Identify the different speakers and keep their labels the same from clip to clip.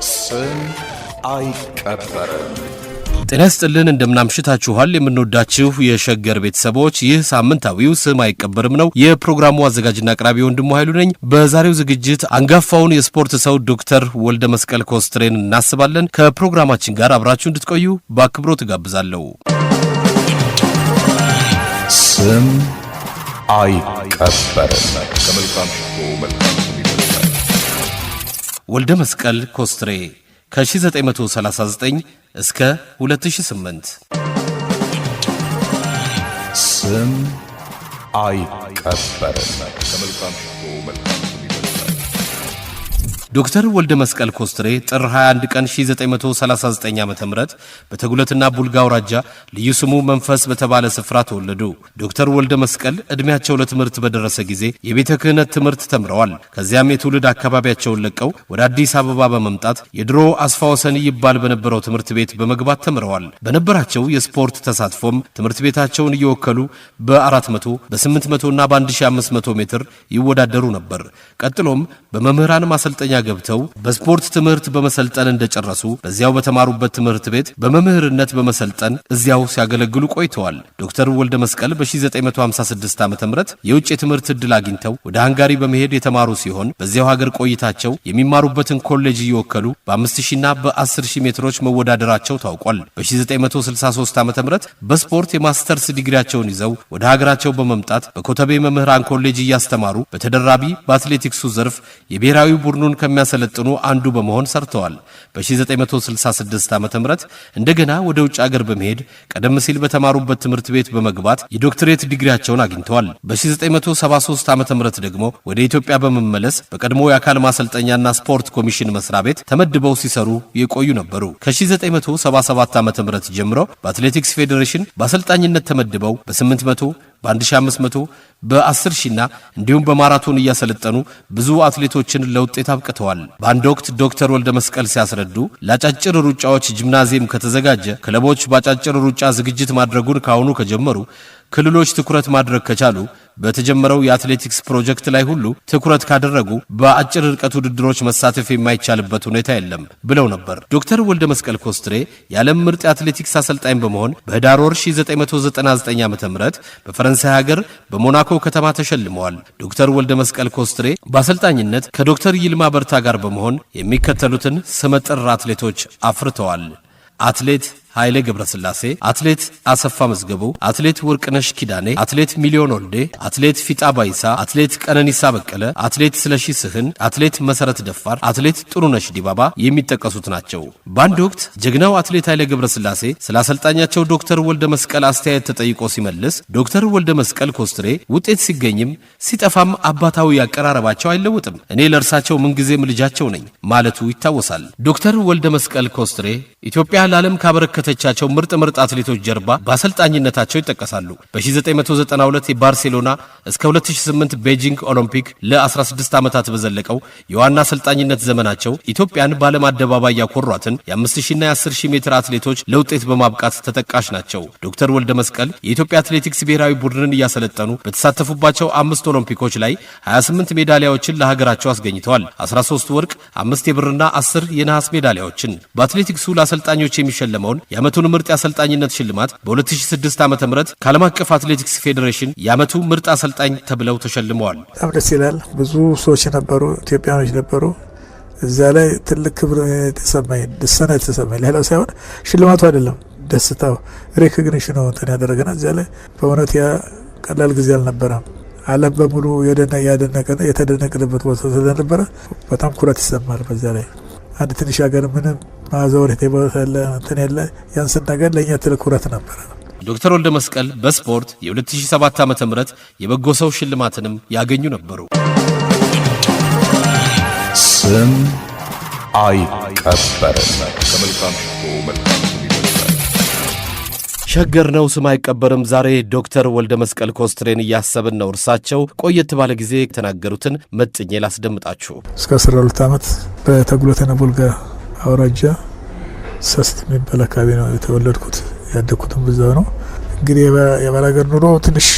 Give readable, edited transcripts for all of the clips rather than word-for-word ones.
Speaker 1: ስም አይቀበርም።
Speaker 2: ጤና ይስጥልን እንደምናምሽታችኋል የምንወዳችሁ የሸገር ቤተሰቦች፣ ይህ ሳምንታዊው ስም አይቀበርም ነው። የፕሮግራሙ አዘጋጅና አቅራቢ ወንድሙ ኃይሉ ነኝ። በዛሬው ዝግጅት አንጋፋውን የስፖርት ሰው ዶክተር ወልደ መስቀል ኮስትሬን እናስባለን። ከፕሮግራማችን ጋር አብራችሁ እንድትቆዩ በአክብሮት ጋብዛለሁ።
Speaker 1: ስም አይቀበርም። ከመልካም
Speaker 2: ወልደ መስቀል ኮስትሬ ከ1939 እስከ 2008
Speaker 1: ስም አይቀበርም። ከመልካም
Speaker 2: ዶክተር ወልደ መስቀል ኮስትሬ ጥር 21 ቀን 1939 ዓ.ም በተጉለትና ቡልጋ አውራጃ ልዩ ስሙ መንፈስ በተባለ ስፍራ ተወለዱ። ዶክተር ወልደ መስቀል እድሜያቸው ለትምህርት በደረሰ ጊዜ የቤተ ክህነት ትምህርት ተምረዋል። ከዚያም የትውልድ አካባቢያቸውን ለቀው ወደ አዲስ አበባ በመምጣት የድሮ አስፋ ወሰን ይባል በነበረው ትምህርት ቤት በመግባት ተምረዋል። በነበራቸው የስፖርት ተሳትፎም ትምህርት ቤታቸውን እየወከሉ በ400 በ800 እና በ1500 ሜትር ይወዳደሩ ነበር። ቀጥሎም በመምህራን ማሰልጠኛ ገብተው በስፖርት ትምህርት በመሰልጠን እንደጨረሱ በዚያው በተማሩበት ትምህርት ቤት በመምህርነት በመሰልጠን እዚያው ሲያገለግሉ ቆይተዋል። ዶክተር ወልደ መስቀል በ1956 ዓ.ም የውጭ የትምህርት ዕድል አግኝተው ወደ ሃንጋሪ በመሄድ የተማሩ ሲሆን በዚያው ሀገር ቆይታቸው የሚማሩበትን ኮሌጅ እየወከሉ በ5000 እና በ10000 ሜትሮች መወዳደራቸው ታውቋል። በ1963 ዓ.ም በስፖርት የማስተርስ ዲግሪያቸውን ይዘው ወደ ሀገራቸው በመምጣት በኮተቤ መምህራን ኮሌጅ እያስተማሩ በተደራቢ በአትሌቲክሱ ዘርፍ የብሔራዊ ቡድኑን ከሚያሰለጥኑ አንዱ በመሆን ሰርተዋል። በ1966 ዓ.ም እንደገና ወደ ውጭ ሀገር በመሄድ ቀደም ሲል በተማሩበት ትምህርት ቤት በመግባት የዶክትሬት ዲግሪያቸውን አግኝተዋል። በ1973 ዓ.ም ደግሞ ወደ ኢትዮጵያ በመመለስ በቀድሞ የአካል ማሰልጠኛና ስፖርት ኮሚሽን መስሪያ ቤት ተመድበው ሲሰሩ የቆዩ ነበሩ። ከ1977 ዓ.ም ጀምሮ በአትሌቲክስ ፌዴሬሽን በአሰልጣኝነት ተመድበው በ800 በ1500 በ10000 እና እንዲሁም በማራቶን እያሰለጠኑ ብዙ አትሌቶችን ለውጤት አብቅተዋል። በአንድ ወቅት ዶክተር ወልደ መስቀል ሲያስረዱ ለአጫጭር ሩጫዎች ጂምናዚየም ከተዘጋጀ ክለቦች በአጫጭር ሩጫ ዝግጅት ማድረጉን ካሁኑ ከጀመሩ ክልሎች ትኩረት ማድረግ ከቻሉ በተጀመረው የአትሌቲክስ ፕሮጀክት ላይ ሁሉ ትኩረት ካደረጉ በአጭር ርቀት ውድድሮች መሳተፍ የማይቻልበት ሁኔታ የለም ብለው ነበር። ዶክተር ወልደ መስቀል ኮስትሬ የዓለም ምርጥ የአትሌቲክስ አሰልጣኝ በመሆን በህዳር ወር 1999 ዓ.ም በፈረንሳይ ሀገር በሞናኮ ከተማ ተሸልመዋል። ዶክተር ወልደ መስቀል ኮስትሬ በአሰልጣኝነት ከዶክተር ይልማ በርታ ጋር በመሆን የሚከተሉትን ስመጥር አትሌቶች አፍርተዋል። አትሌት ኃይሌ ገብረስላሴ፣ አትሌት አሰፋ መዝገቡ፣ አትሌት ወርቅነሽ ኪዳኔ፣ አትሌት ሚሊዮን ወልዴ፣ አትሌት ፊጣ ባይሳ፣ አትሌት ቀነኒሳ በቀለ፣ አትሌት ስለሺ ስህን፣ አትሌት መሰረት ደፋር፣ አትሌት ጥሩነሽ ዲባባ የሚጠቀሱት ናቸው። በአንድ ወቅት ጀግናው አትሌት ኃይሌ ገብረስላሴ ስለ አሰልጣኛቸው ዶክተር ወልደ መስቀል አስተያየት ተጠይቆ ሲመልስ ዶክተር ወልደ መስቀል ኮስትሬ ውጤት ሲገኝም ሲጠፋም አባታዊ አቀራረባቸው አይለወጥም፣ እኔ ለእርሳቸው ምንጊዜም ልጃቸው ነኝ ማለቱ ይታወሳል። ዶክተር ወልደ መስቀል ኮስትሬ ኢትዮጵያ ለዓለም ካበረከተቻቸው ምርጥ አትሌቶች ጀርባ በአሰልጣኝነታቸው ይጠቀሳሉ። በ1992 የባርሴሎና እስከ 2008 ቤጂንግ ኦሎምፒክ ለ16 ዓመታት በዘለቀው የዋና አሰልጣኝነት ዘመናቸው ኢትዮጵያን በዓለም አደባባይ ያኮሯትን የ5000 እና የ10000 ሜትር አትሌቶች ለውጤት በማብቃት ተጠቃሽ ናቸው። ዶክተር ወልደ መስቀል የኢትዮጵያ አትሌቲክስ ብሔራዊ ቡድንን እያሰለጠኑ በተሳተፉባቸው 5 ኦሎምፒኮች ላይ 28 ሜዳሊያዎችን ለሀገራቸው አስገኝተዋል። 13 ወርቅ፣ 5 የብርና 10 የነሐስ ሜዳሊያዎችን። በአትሌቲክሱ ለአሰልጣኞች የሚሸለመውን የዓመቱን ምርጥ አሰልጣኝነት ሽልማት በ2006 ዓ.ም ከዓለም አቀፍ አትሌቲክስ ፌዴሬሽን የዓመቱ ምርጥ አሰልጣኝ ተብለው ተሸልመዋል።
Speaker 3: በጣም ደስ ይላል። ብዙ ሰዎች ነበሩ፣ ኢትዮጵያኖች ነበሩ። እዛ ላይ ትልቅ ክብር ተሰማኝ፣ ደስታ ተሰማኝ። ሌላው ሳይሆን ሽልማቱ አይደለም ደስታው፣ ሪኮግኒሽኑ እንትን ያደረገና እዛ ላይ በእውነት ያ ቀላል ጊዜ አልነበረም። ዓለም በሙሉ ያደነቀና የተደነቀበት ቦታ ስለነበረ በጣም ኩራት ይሰማል። በዛ ላይ አንድ ትንሽ ሀገር ምንም ማዘወር የተባለ እንትን ያለ ያንስን ነገር ለኛ ትልቅ ኩራት ነበር።
Speaker 2: ዶክተር ወልደ መስቀል በስፖርት የ2007 ዓ.ም የበጎ ሰው ሽልማትንም ያገኙ ነበሩ።
Speaker 1: ስም አይቀበርም። ከመልካም
Speaker 2: ሸገር ነው ስም አይቀበርም። ዛሬ ዶክተር ወልደ መስቀል ኮስትሬን እያሰብን ነው። እርሳቸው ቆየት ባለ ጊዜ የተናገሩትን መጥኜ ላስደምጣችሁ።
Speaker 3: እስከ 12 ዓመት በተጉለትና ቡልጋ አውራጃ ሰስት የሚባል አካባቢ ነው የተወለድኩት። ያደኩትም በዛው ነው። እንግዲህ የባላገር ኑሮ ትንሽ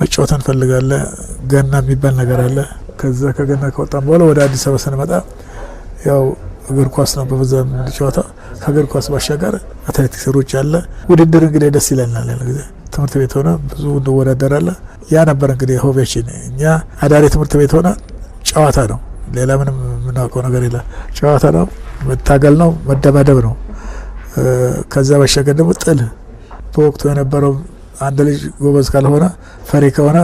Speaker 3: መጫወት እንፈልጋለን። ገና የሚባል ነገር አለ። ከዛ ከገና ከወጣን በኋላ ወደ አዲስ አበባ ስንመጣ ያው እግር ኳስ ነው በበዛ ጨዋታ። ከእግር ኳስ ባሻገር አትሌቲክስ ሩጫ አለ። ውድድር እንግዲህ ደስ ይለናል። ያለ ጊዜ ትምህርት ቤት ሆነ ብዙ እንወዳደራለን። ያ ነበር እንግዲህ ሆቢያችን። እኛ አዳሪ ትምህርት ቤት ሆነ ጨዋታ ነው፣ ሌላ ምንም የምናውቀው ነገር የለም። ጨዋታ ነው፣ መታገል ነው፣ መደባደብ ነው። ከዛ ባሻገር ደግሞ ጥል በወቅቱ የነበረው አንድ ልጅ ጎበዝ ካልሆነ ፈሪ ከሆነ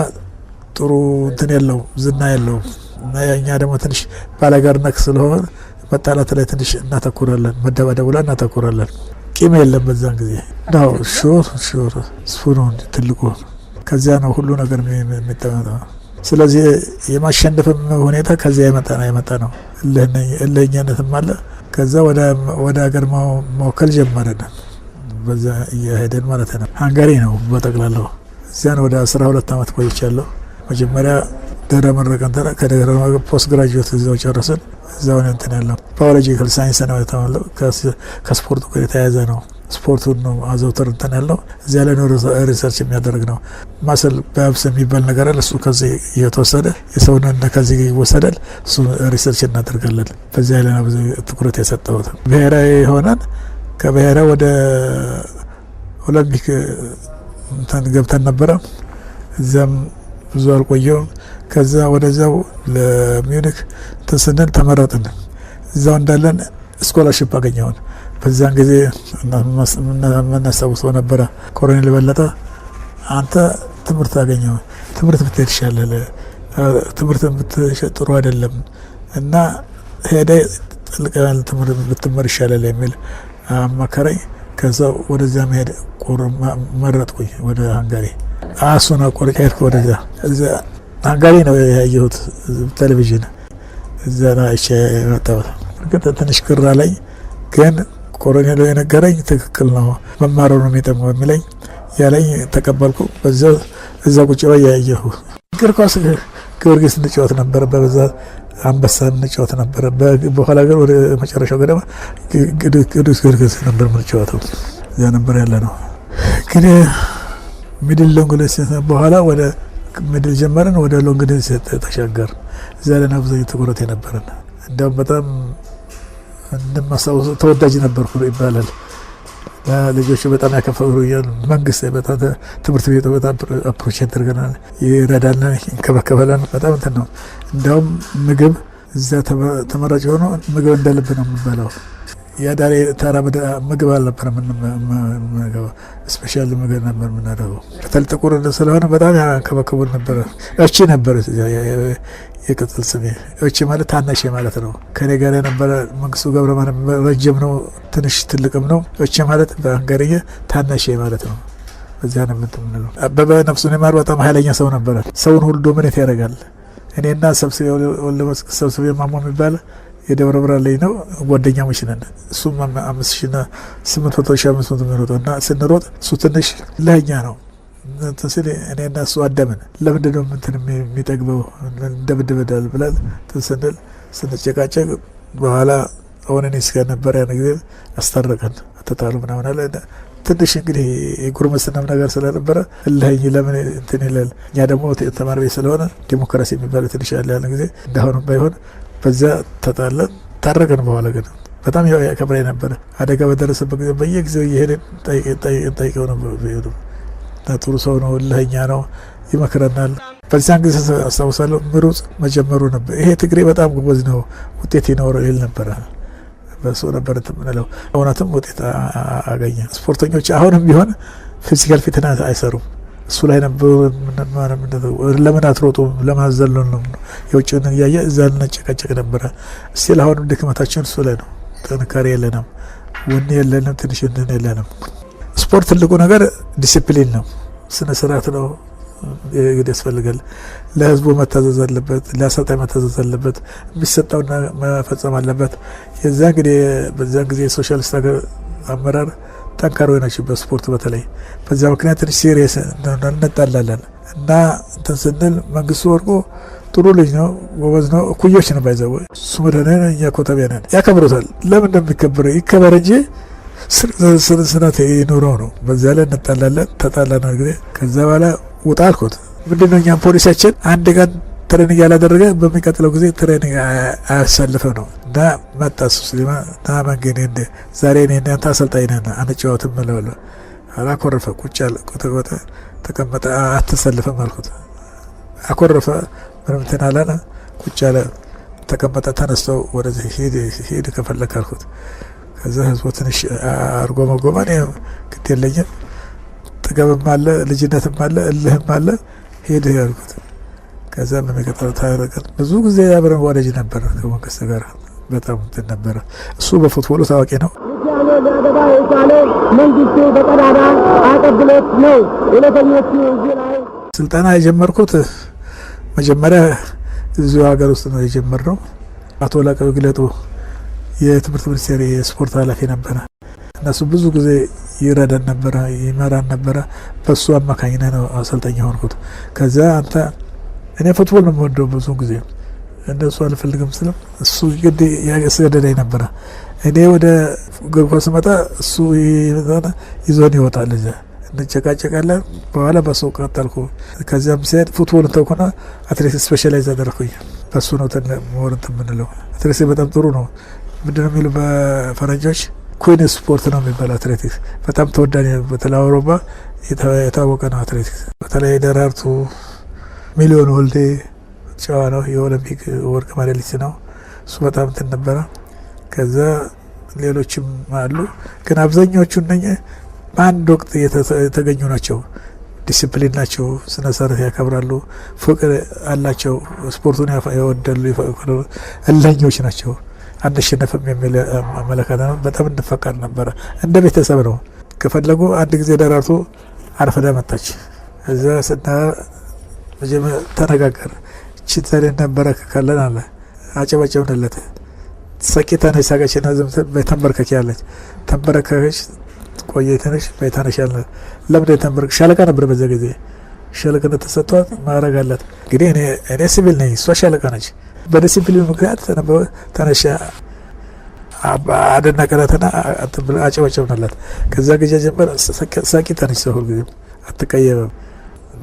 Speaker 3: ጥሩ እንትን የለው ዝና የለው እና እኛ ደግሞ ትንሽ ባላጋርነት ስለሆነ መጣላት ላይ ትንሽ እናተኩራለን፣ መደባደቡ ላይ እናተኩራለን። ቂም የለም በዛን ጊዜ ነው። ሹር ስፉኑ ትልቁ ከዚያ ነው ሁሉ ነገር የሚጠመጠው። ስለዚህ የማሸነፍም ሁኔታ ከዚያ የመጣ ነው። እልህኛነትም አለ። ከዛ ወደ ሀገር መወከል ጀመረን። በዛ እያሄደን ማለት ነው። ሃንጋሪ ነው በጠቅላላው። እዚያ ነው ወደ 12 ዓመት ቆይቻለሁ። መጀመሪያ ድህረ ምረቃ እንትና ከድህረ ምረቃ ፖስት ግራጁዌት እዛው ጨረስን። እዛው ነው እንትን ያለው ባዮሎጂካል ሳይንስ ነው የተማለው። ከስፖርቱ ጋር የተያያዘ ነው። ስፖርቱን ነው አዘውትር እንትን ያለው። እዚያ ላይ ነው ሪሰርች የሚያደርግ ነው። ማሰል በብስ የሚባል ነገር አለ። እሱ ከዚህ እየተወሰደ የሰውነት ከዚህ ይወሰዳል። እሱ ሪሰርች እናደርጋለን። በዚያ ላይ ነው ብዙ ትኩረት የሰጠሁት። ብሔራዊ ሆነን ከብሔራዊ ወደ ኦሎምፒክ እንትን ገብተን ነበረ። እዚያም ብዙ አልቆየውም። ከዛ ወደዛው ለሚዩኒክ እንትን ስንል ተመረጥን። እዛው እንዳለን ስኮላርሽፕ አገኘውን። በዛን ጊዜ የምናስታውሰው ነበረ ኮሎኔል በለጠ አንተ ትምህርት አገኘው፣ ትምህርት ብትሄድ ይሻላል፣ ትምህርት ብትሸጥ ጥሩ አይደለም እና ሄደ ጥልቅ ያለ ትምህርት ብትመር ይሻላል የሚል አማከረኝ። ከዛ ወደዚያ መሄድ መረጥኩኝ ወደ ሃንጋሪ። አሱና ቆርጬ ሄድኩ ወደዛ። እዛ ሃንጋሪ ነው ያየሁት ቴሌቪዥን። እዛ ነው አይቼ የመጣሁት። እርግጥ ትንሽ ግራ ላይ ግን ኮሎኔሉ የነገረኝ ትክክል ነው፣ መማሩ ነው የሚጠቅመው የሚለኝ ያለኝ ተቀበልኩ። እዛ ቁጭ ላይ ያየሁ እግር ኳስ ጊዮርጊስ እንጫወት ነበረ፣ በብዛት አንበሳ እንጫወት ነበረ። በኋላ ግን ወደ መጨረሻው ገደማ ቅዱስ ጊዮርጊስ ነበር የምንጫወተው። እዚያ ነበር ያለ ነው። ግን ሚድል ሎንግ ዲስታንስ በኋላ ወደ ሚድል ጀመረን፣ ወደ ሎንግ ዲስታንስ ተሻገር። እዚያ ላይ ነው ብዙ ትኩረት የነበረን። እንዲያውም በጣም እንደማስታውሰው ተወዳጅ ነበርኩ ይባላል። ልጆቹ በጣም ያከፈሩኛል። መንግስት በጣም ትምህርት ቤቱ በጣም አፕሮች ያደርገናል፣ ይረዳናል፣ ይንከባከበናል። በጣም እንትን ነው። እንዲያውም ምግብ እዛ ተመራጭ ሆኖ ምግብ እንደልብ ነው የምንበላው። የአዳሪ ተራ ምግብ አልነበረ የምንመገበው፣ ስፔሻል ምግብ ነበር የምናደርገው። በተለይ ጥቁር ስለሆነ በጣም ያንከባከቡን ነበረ። እቺ ነበር የቅጽል ስሜ። እቺ ማለት ታናሽ ማለት ነው። ከኔ ጋር የነበረ መንግስቱ ገብረማርያም ረጅም ነው፣ ትንሽ ትልቅም ነው። እቺ ማለት በሃንጋሪኛ ታናሽ ማለት ነው። በዚያ ነው የምንለው። አበበ ነፍሱን ይማር በጣም ኃይለኛ ሰው ነበረ። ሰውን ሁሉ ዶሚኔት ያደርጋል። እኔና ሰብስቤ ማሞ የሚባል የደብረ ብርሃን ላይ ነው ጓደኛሞች ነን። እሱም 5800 የሚሮጠው እና ስንሮጥ እሱ ትንሽ ለኛ ነው ስል እኔና እሱ አደምን። ለምንድን ነው እንትን የሚጠግበው እንደምድበዳል ብለን ስንል ስንጨቃጨቅ በኋላ አሁን እኔ እስከ ነበረ ያን ጊዜ አስታረቀን፣ አተጣሉ ምናምን አለ። ትንሽ እንግዲህ የጉርምስናም ነገር ስለነበረ እልኸኝ ለምን እንትን ይላል። እኛ ደግሞ ተማሪ ቤት ስለሆነ ዲሞክራሲ የሚባለው ትንሽ ያለ ያን ጊዜ እንዳሁንም ባይሆን በዛ ተጣለን፣ ታረቀን። በኋላ ግን በጣም ያከብረኝ ነበረ። አደጋ በደረሰበት ጊዜ በየጊዜው እየሄድን ጠይቀው ነበር። ጥሩ ሰው ነው፣ እልኸኛ ነው፣ ይመክረናል። በዚያን ጊዜ አስታውሳለሁ ምሩጽ መጀመሩ ነበር። ይሄ ትግሬ በጣም ጎበዝ ነው፣ ውጤት ይኖረው ይል ነበረ። በሱ ነበር የምንለው። እውነትም ውጤት አገኘ። ስፖርተኞች አሁንም ቢሆን ፊዚካል ፊትነስ አይሰሩም። እሱ ላይ ነበር ለምን አትሮጡም ለማዘሉን ነው የውጭን እያየ እዛ ልንጨቃጨቅ ነበረ። እስቲል አሁንም ድክመታችን እሱ ላይ ነው። ጥንካሬ የለንም፣ ወኔ የለንም፣ ትንሽ እንትን የለንም። ስፖርት ትልቁ ነገር ዲሲፕሊን ነው፣ ስነ ስርዓት ነው። ግድ ያስፈልጋል። ለህዝቡ መታዘዝ አለበት፣ ለአሰልጣኝ መታዘዝ አለበት፣ የሚሰጠውና መፈጸም አለበት። የዛ እንግዲህ በዚያን ጊዜ የሶሻሊስት ሀገር አመራር ጠንካራ ናቸው በስፖርት በተለይ። በዚያ ምክንያት ትንሽ ሲሪየስ እንጣላለን እና እንትን ስንል መንግስቱ ወርቁ ጥሩ ልጅ ነው፣ ጎበዝ ነው። እኩዮች ነው ባይዘው እሱ መድኃኒያ እኛ ኮተቢያ ነን። ያከብሩታል። ለምን እንደሚከብረ ይከበር እንጂ ስርዓት ይኑረው ነው። በዚያ ላይ እንጣላለን። ተጣላን ጊዜ ከዛ በኋላ ውጣ አልኩት። ምንድነው እኛም ፖሊሳችን አንድ ቀን ትሬኒንግ ያላደረገ በሚቀጥለው ጊዜ ትሬኒንግ አያሳልፈ ነው። እንደ እና መጣ ስሊማን ና መንገኔ እንደ ዛሬ እኔ እናንተ አሰልጣኝ ነን አንጫወትም እለዋለሁ። አላኮረፈ ቁጭ አለ ቆጠቆጠ ተቀመጠ። አትሰልፈም አልኩት። አኮረፈ ምንም እንትን አላለ። ቁጭ አለ ተቀመጠ። ተነስተው ወደዚህ ሄድ ከፈለክ አልኩት። ከዛ ህዝቡ ትንሽ አርጎመጎመ። እኔ ግድ የለኝም ጥገብም አለ ልጅነትም አለ እልህም አለ ሄድ ያልኩት። ከዛ በመቀጠል ታረቀን ብዙ ጊዜ አብረን ወዳጅ ነበር ከመንግስት ጋር በጣም እንትን ነበረ። እሱ በፉትቦሉ ታዋቂ ነው።
Speaker 4: ያለ ለአደጋ የቻለ መንግስቱ በቀዳዳ አቀብሎት ነው። ሁለተኞቹ እዚህ ላይ
Speaker 3: ስልጠና የጀመርኩት መጀመሪያ እዚሁ ሀገር ውስጥ ነው የጀመርነው። አቶ ላቀው ግለጡ የትምህርት ሚኒስቴር የስፖርት ኃላፊ ነበረ። እነሱ ብዙ ጊዜ ይረዳን ነበረ፣ ይመራን ነበረ። በሱ አማካኝነት ነው አሰልጣኝ ሆንኩት። ከዛ አንተ እኔ ፉትቦል ነው የምወደው ብዙ ጊዜ እንደሱ አልፈልግም ስለም እሱ ግድ ያስገደደኝ ነበረ። እኔ ወደ እግር ኳስ መጣ እሱ ይዞን ይወጣል። እዛ እንጨቃጨቃለን። በኋላ በሱ ቀጠልኩ። ከዚያም ሲሄድ ፉትቦልን ተውኩና አትሌቲክስ ስፔሻላይዝ አደረኩኝ። በሱ ነው ሞርንት የምንለው። አትሌቲክስ በጣም ጥሩ ነው። ምንድነው የሚሉ በፈረንጆች ኩዊን ስፖርት ነው የሚባል አትሌቲክስ በጣም ተወዳጅ፣ በተለይ አውሮፓ የታወቀ ነው አትሌቲክስ። በተለይ ደራርቱ ሚሊዮን ወልዴ ጨዋ ነው፣ የኦሎምፒክ ወርቅ ሜዳሊስት ነው። እሱ በጣም እንትን ነበረ። ከዛ ሌሎችም አሉ፣ ግን አብዛኛዎቹ እነኛ በአንድ ወቅት የተገኙ ናቸው። ዲሲፕሊን ናቸው፣ ስነ ስርዓት ያከብራሉ፣ ፍቅር አላቸው፣ ስፖርቱን ያወዳሉ፣ እልኸኞች ናቸው። አንሸነፍም የሚል አመለካከት ነው። በጣም እንፈቃድ ነበረ፣ እንደ ቤተሰብ ነው። ከፈለጉ አንድ ጊዜ ደራርቱ አርፍዳ መጣች። እዛ ስና መጀመሪያ ተነጋገር ችተን ነበረ ካለን አለ አጨበጨብንለት። ሰቂታ ነች ሳቀችና ዝም በተንበርከክ ያለች ተንበረከከች። ቆየተነሽ በታነሽ ያለ ለምን ተንበረክ ሻለቃ ነበር በዛ ጊዜ ሻለቃነት ተሰጥቷት ማዕረግ አላት። እንግዲህ እኔ ሲቪል ነኝ፣ እሷ ሻለቃ ነች። በዲሲፕሊን ምክንያት ተነሻ አደናቀራትና አጨበጨብንለት። ከዛ ጊዜ ጀምሮ ሰቂታ ነች፣ ሰው ሁሉ አትቀየምም።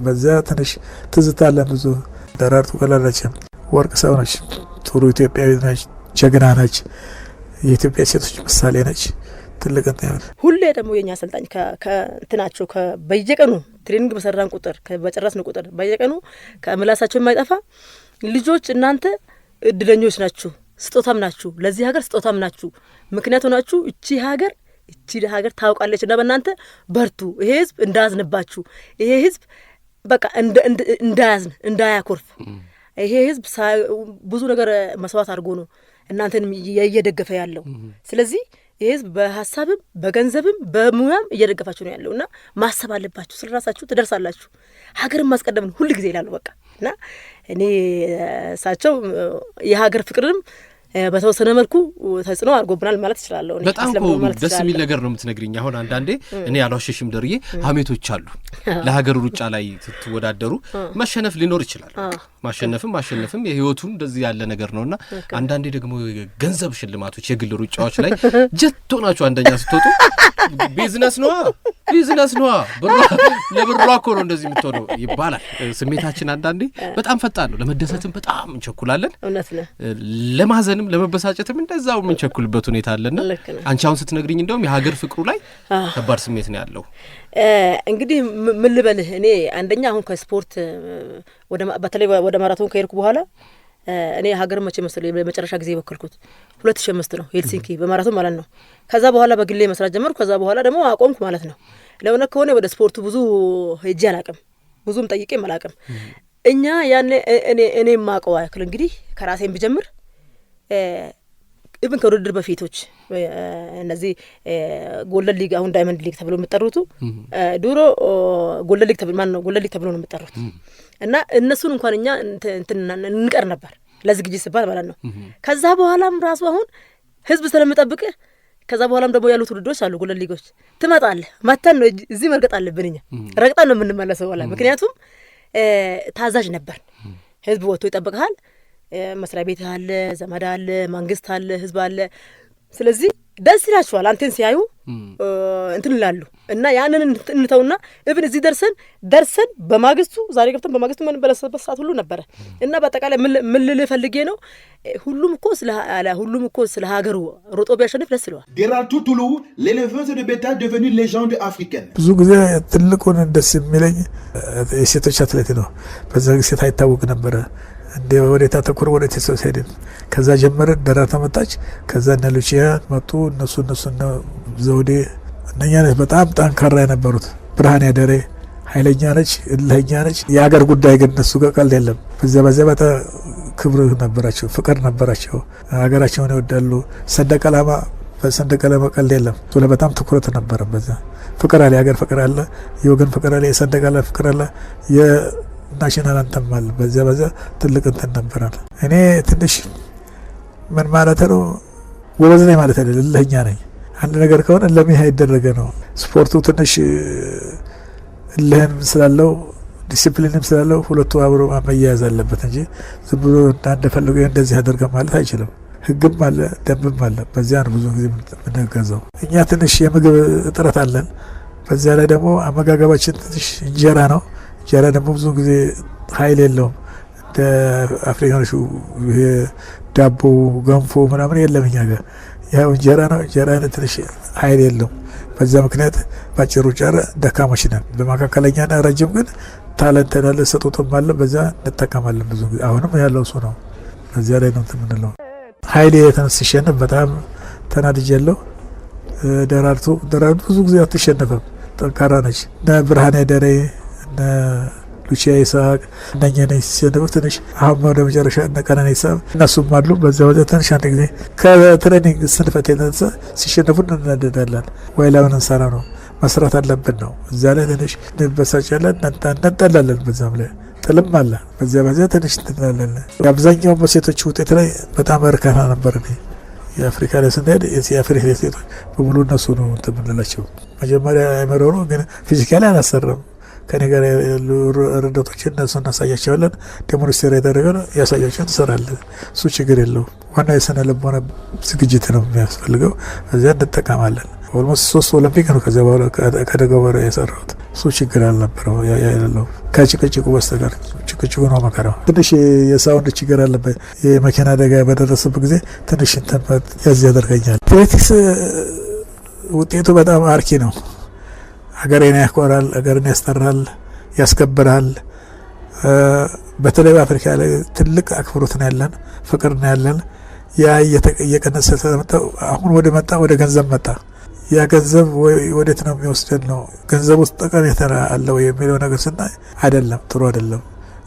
Speaker 3: በዛ ትንሽ ትዝታለን ብዙ። ደራርቱ ቀላላችም ወርቅ ሰው ነች፣ ጥሩ ኢትዮጵያዊ ነች፣ ጀግና ነች፣ የኢትዮጵያ ሴቶች ምሳሌ ነች። ትልቅ
Speaker 5: ሁሌ ደግሞ የኛ አሰልጣኝ ከእንትናቸው በየቀኑ ትሬኒንግ በሰራን ቁጥር በጨረስን ቁጥር በየቀኑ ከምላሳቸው የማይጠፋ ልጆች እናንተ እድለኞች ናችሁ፣ ስጦታም ናችሁ፣ ለዚህ ሀገር ስጦታም ናችሁ፣ ምክንያቱ ናችሁ። እቺ ሀገር ታውቃለች እና በእናንተ በርቱ። ይሄ ህዝብ እንዳያዝንባችሁ፣ ይሄ ህዝብ በቃ እንዳያዝን እንዳያኮርፍ፣ ይሄ ህዝብ ብዙ ነገር መስዋዕት አድርጎ ነው እናንተን እየደገፈ ያለው። ስለዚህ ይሄ ህዝብ በሀሳብም በገንዘብም በሙያም እየደገፋችሁ ነው ያለው እና ማሰብ አለባችሁ፣ ስለራሳችሁ ትደርሳላችሁ፣ ሀገርን ማስቀደም ሁሉ ጊዜ ይላሉ። በቃ እና እኔ እሳቸው የሀገር ፍቅርንም በተወሰነ መልኩ ተጽዕኖ አድርጎብናል ማለት እችላለሁ።
Speaker 2: በጣም ደስ የሚል ነገር ነው የምትነግሪኝ። አሁን አንዳንዴ እኔ ያልዋሸሽም ደርዬ ሀሜቶች አሉ። ለሀገር ሩጫ ላይ ስትወዳደሩ መሸነፍ ሊኖር ይችላል። ማሸነፍም የህይወቱን እንደዚህ ያለ ነገር ነውና አንዳንዴ ደግሞ ገንዘብ ሽልማቶች የግል ሩጫዎች ላይ ጀቶ ናቸው። አንደኛ ስትወጡ ቢዝነስ ነዋ ለብሯ እኮ ነው እንደዚህ የምትሆነው ይባላል። ስሜታችን አንዳንዴ በጣም ፈጣን ነው። ለመደሰትም በጣም እንቸኩላለን፣ ለማዘንም ለመበሳጨትም እንደዛው የምንቸኩልበት ሁኔታ አለና አንቺ አሁን ስትነግሪኝ እንደውም የሀገር ፍቅሩ ላይ ከባድ ስሜት ነው ያለው።
Speaker 5: እንግዲህ ምን ልበልህ እኔ አንደኛ አሁን ከስፖርት በተለይ ወደ ማራቶን ከሄድኩ በኋላ እኔ ሀገር መቼ መሰለኝ በመጨረሻ ጊዜ የወከልኩት 2005 ነው ሄልሲንኪ በማራቶን ማለት ነው። ከዛ በኋላ በግሌ መስራት ጀመርኩ። ከዛ በኋላ ደግሞ አቆምኩ ማለት ነው። ለምን ከሆነ ወደ ስፖርቱ ብዙ ሄጄ አላቅም፣ ብዙም ጠይቄ አላቅም። እኛ ያኔ እኔ ማቀው ያክል እንግዲህ ከራሴን ብጀምር ኢቭን ከውድድር በፊቶች እነዚህ ጎልደን ሊግ አሁን ዳይመንድ ሊግ ተብሎ የሚጠሩት ድሮ ጎልደን ሊግ ተብሎ ነው የሚጠሩት እና እነሱን እንኳን እኛ እንቀር ነበር ለዝግጅት ሲባል ማለት ነው። ከዛ በኋላም ራሱ አሁን ህዝብ ስለሚጠብቅ ከዛ በኋላም ደግሞ ያሉት ውድድሮች አሉ ጎልደን ሊጎች ትመጣለህ መተን ነው እዚህ መርገጥ አለብን። እኛ ረግጠን ነው የምንመለሰው በኋላ። ምክንያቱም ታዛዥ ነበር። ህዝብ ወጥቶ ይጠብቅሃል። መስሪያ ቤት አለ፣ ዘመድ አለ፣ መንግስት አለ፣ ህዝብ አለ። ስለዚህ ደስ ይላቸዋል አንተን ሲያዩ እንትን ይላሉ እና ያንን እንተውና እብን እዚህ ደርሰን በማግስቱ ዛሬ ገብተን በማግስቱ ምን በለሰበት ሰዓት ሁሉ ነበር እና በአጠቃላይ ምን ልፈልጌ ነው ሁሉም እኮ ስለ ሀገሩ ሮጦ ቢያሸንፍ ደስ ይለዋል።
Speaker 6: ደራርቱ ቱሉ l'éleveur de bétail devenu légende africaine
Speaker 3: ብዙ ጊዜ ትልቁን ደስ የሚለኝ የሴቶች አትሌት ነው። በዛ ጊዜ ሴት አይታወቅ ነበር እንደ ወዴታ ተኩር ወዴታ ሶሳይቲ ከዛ ጀመረ ደራርቱ መጣች። ከዛ እነ ሉቺያ መጡ እነሱ ዘውዴ እነኛ በጣም ጠንካራ የነበሩት ብርሃኔ ደሬ ኃይለኛ ነች እልህኛ ነች። የሀገር ጉዳይ ግን እነሱ ጋር ቀልድ የለም። በዚያ በጣም ክብር ነበራቸው፣ ፍቅር ነበራቸው፣ ሀገራቸውን ይወዳሉ። ሰንደቅ ዓላማ ቀልድ የለም። ስለ በጣም ትኩረት ነበረ። በዛ ፍቅር አለ፣ የሀገር ፍቅር አለ፣ የወገን ፍቅር አለ፣ የሰንደቅ ዓላማ ፍቅር አለ፣ የናሽናል አንተም አለ። በዚያ ትልቅ እንትን ነበራል። እኔ ትንሽ ምን ማለት ነው ጎበዝ ነኝ ማለት አይደለም፣ እልህኛ ነኝ። አንድ ነገር ከሆነ ለምን አይደረገ ነው። ስፖርቱ ትንሽ እልህም ስላለው ዲሲፕሊንም ስላለው ሁለቱ አብሮ መያያዝ አለበት እንጂ ዝም ብሎ እንደፈለገው እንደዚህ አደርገ ማለት አይችልም። ህግም አለ ደንብም አለ። በዚያ ነው ብዙ ጊዜ የምንገዛው። እኛ ትንሽ የምግብ እጥረት አለን። በዚያ ላይ ደግሞ አመጋገባችን ትንሽ እንጀራ ነው። እንጀራ ደግሞ ብዙ ጊዜ ኃይል የለውም። እንደ አፍሪካኖቹ ዳቦ ገንፎ ምናምን የለም እኛ ጋር ያው እንጀራ ነው። እንጀራ ትንሽ ኃይል የለውም። በዛ ምክንያት ባጭሩ ጫረ ደካሞች ነን። በመካከለኛና ረጅም ግን ታለንት ያለ ሰጡትም አለ። በዛ እንጠቀማለን ብዙ ጊዜ። አሁንም ያለው እሱ ነው። በዚያ ላይ ነው የምንለው። ኃይሌ የተነስሸነፍ በጣም ተናድጃለሁ። ደራርቱ ብዙ ጊዜ አትሸነፍም፣ ጠንካራ ነች። እነ ብርሃኔ ደሬ እነ ሉቺያ ይስሐቅ እነኛ ነኝ ሲሸነፉ ትንሽ አሁን ወደ መጨረሻ እነ ቀነኒሳ እነሱም አሉ። በዚያ ትንሽ አንድ ጊዜ ከትሬኒንግ ስንፈት የተነሳ ሲሸነፉ እንናደዳለን። ወይላውን እንሰራ ነው መስራት አለብን ነው። እዛ ላይ ትንሽ እንበሳጫለን፣ እንጠላለን። በዛም ላይ ጥልም አለ። በዚያ ትንሽ እንትናለን። አብዛኛው በሴቶች ውጤት ላይ በጣም እርካታ ነበር። የአፍሪካ ላይ ስንሄድ የአፍሪካ ሴቶች በሙሉ እነሱ ነው የምንላቸው። መጀመሪያ አይመረሩ ግን ፊዚካሊ አላሰራም። ከኔ ጋር ያሉ ረዳቶችን እነሱ እናሳያቸዋለን። ዴሞንስትሬት ያደረገው ያሳያቸውን ትሰራለን። እሱ ችግር የለውም። ዋና የስነ ልቦና ዝግጅት ነው የሚያስፈልገው። እዚያ እንጠቀማለን። ኦልሞስት 3 ኦሎምፒክ ነው ከዚያ በኋላ ከደጋው በኋላ የሰራሁት። እሱ ችግር አልነበረው ያለው ከጭቅጭቁ በስተቀር። ጭቅጭቁ ነው መከራው። ትንሽ የሳውንድ ችግር አለበት። የመኪና አደጋ በደረሰበት ጊዜ ትንሽ እንተንፈት ያዝ ያደርገኛል። አትሌቲክስ ውጤቱ በጣም አርኪ ነው። ሀገሬን ያኮራል፣ ሀገርን ያስጠራል፣ ያስከብራል። በተለይ በአፍሪካ ላይ ትልቅ አክብሮት ነው ያለን፣ ፍቅር ነው ያለን። ያ እየቀነሰ መጣው። አሁን ወደ ገንዘብ መጣ። ያ ገንዘብ ወዴት ነው የሚወስደን ነው? ገንዘብ ውስጥ ጠቀሜታ አለው የሚለው ነገር ስናይ አይደለም፣ ጥሩ አይደለም።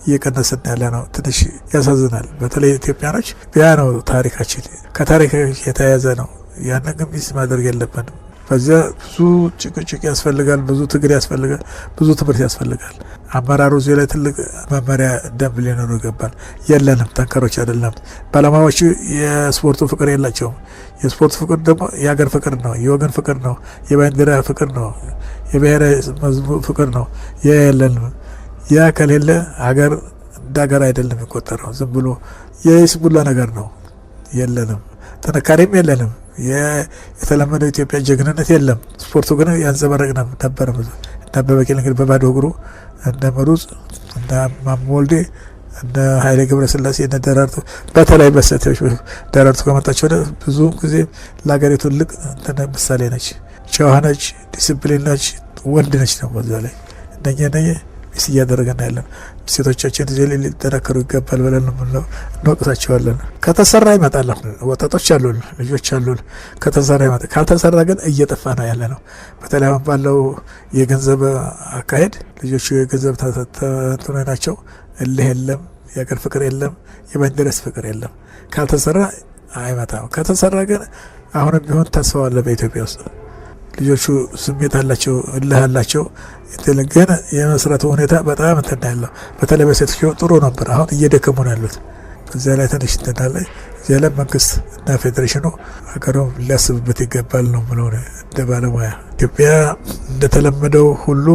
Speaker 3: እየቀነሰን ያለ ነው። ትንሽ ያሳዝናል። በተለይ ኢትዮጵያኖች ያ ነው ታሪካችን፣ ከታሪክ የተያያዘ ነው። ያን ግን ሚስ ማድረግ የለብንም። በዚያ ብዙ ጭቅጭቅ ያስፈልጋል፣ ብዙ ትግል ያስፈልጋል፣ ብዙ ትምህርት ያስፈልጋል። አመራሩ እዚህ ላይ ትልቅ መመሪያ ደንብ ሊኖሩ ይገባል። የለንም፣ ጠንካሮች አይደለም። ባለሙያዎቹ የስፖርቱ ፍቅር የላቸውም። የስፖርቱ ፍቅር ደግሞ የሀገር ፍቅር ነው፣ የወገን ፍቅር ነው፣ የባንዲራ ፍቅር ነው፣ የብሔራዊ መዝሙር ፍቅር ነው። የለንም። ያ ከሌለ ሀገር እንደ ሀገር አይደለም የሚቆጠረው። ዝም ብሎ የስቡላ ነገር ነው። የለንም፣ ጥንካሬም የለንም። የተለመደው ኢትዮጵያ ጀግንነት የለም። ስፖርቱ ግን ያንጸባረቅ ነበር። እንደ አበበ ቢቂላ እንግዲህ በባዶ እግሩ እንደ ምሩጽ እንደ ማሞ ወልዴ እንደ ኃይሌ ገብረስላሴ እንደ ደራርቱ በተለይ በሴቶች ደራርቱ ከመጣች ወደ ብዙ ጊዜ ለሀገሪቱ ትልቅ ምሳሌ ነች። ጨዋ ነች፣ ዲሲፕሊን ነች፣ ወንድ ነች ነው። በዛ ላይ እነኛ ሚስ እያደረገን ያለን ሴቶቻችን እዚህ ላይ ሊጠናከሩ ይገባል ብለን እንወቅሳቸዋለን። ከተሰራ ይመጣል። ወጣቶች አሉን፣ ልጆች አሉን። ከተሰራ ይመጣል። ካልተሰራ ግን እየጠፋ ነው ያለ ነው። በተለይ አሁን ባለው የገንዘብ አካሄድ ልጆቹ የገንዘብ ተንትኖ ናቸው። እልህ የለም፣ የሀገር ፍቅር የለም፣ የባንዲራስ ፍቅር የለም። ካልተሰራ አይመጣም። ከተሰራ ግን አሁንም ቢሆን ተስፋ አለ በኢትዮጵያ ውስጥ። ልጆቹ ስሜት አላቸው፣ እልህ አላቸው። ግን የመስራቱ ሁኔታ በጣም እንትን ያለው በተለይ በሴቶች ጥሩ ነበር። አሁን እየደከሙ ነው ያሉት። እዚያ ላይ ትንሽ እንትን አለ። እዚያ ላይ መንግስት እና ፌዴሬሽኑ ሀገሩ ሊያስብበት ይገባል ነው ብለው እንደ ባለሙያ ኢትዮጵያ እንደተለመደው ሁሉ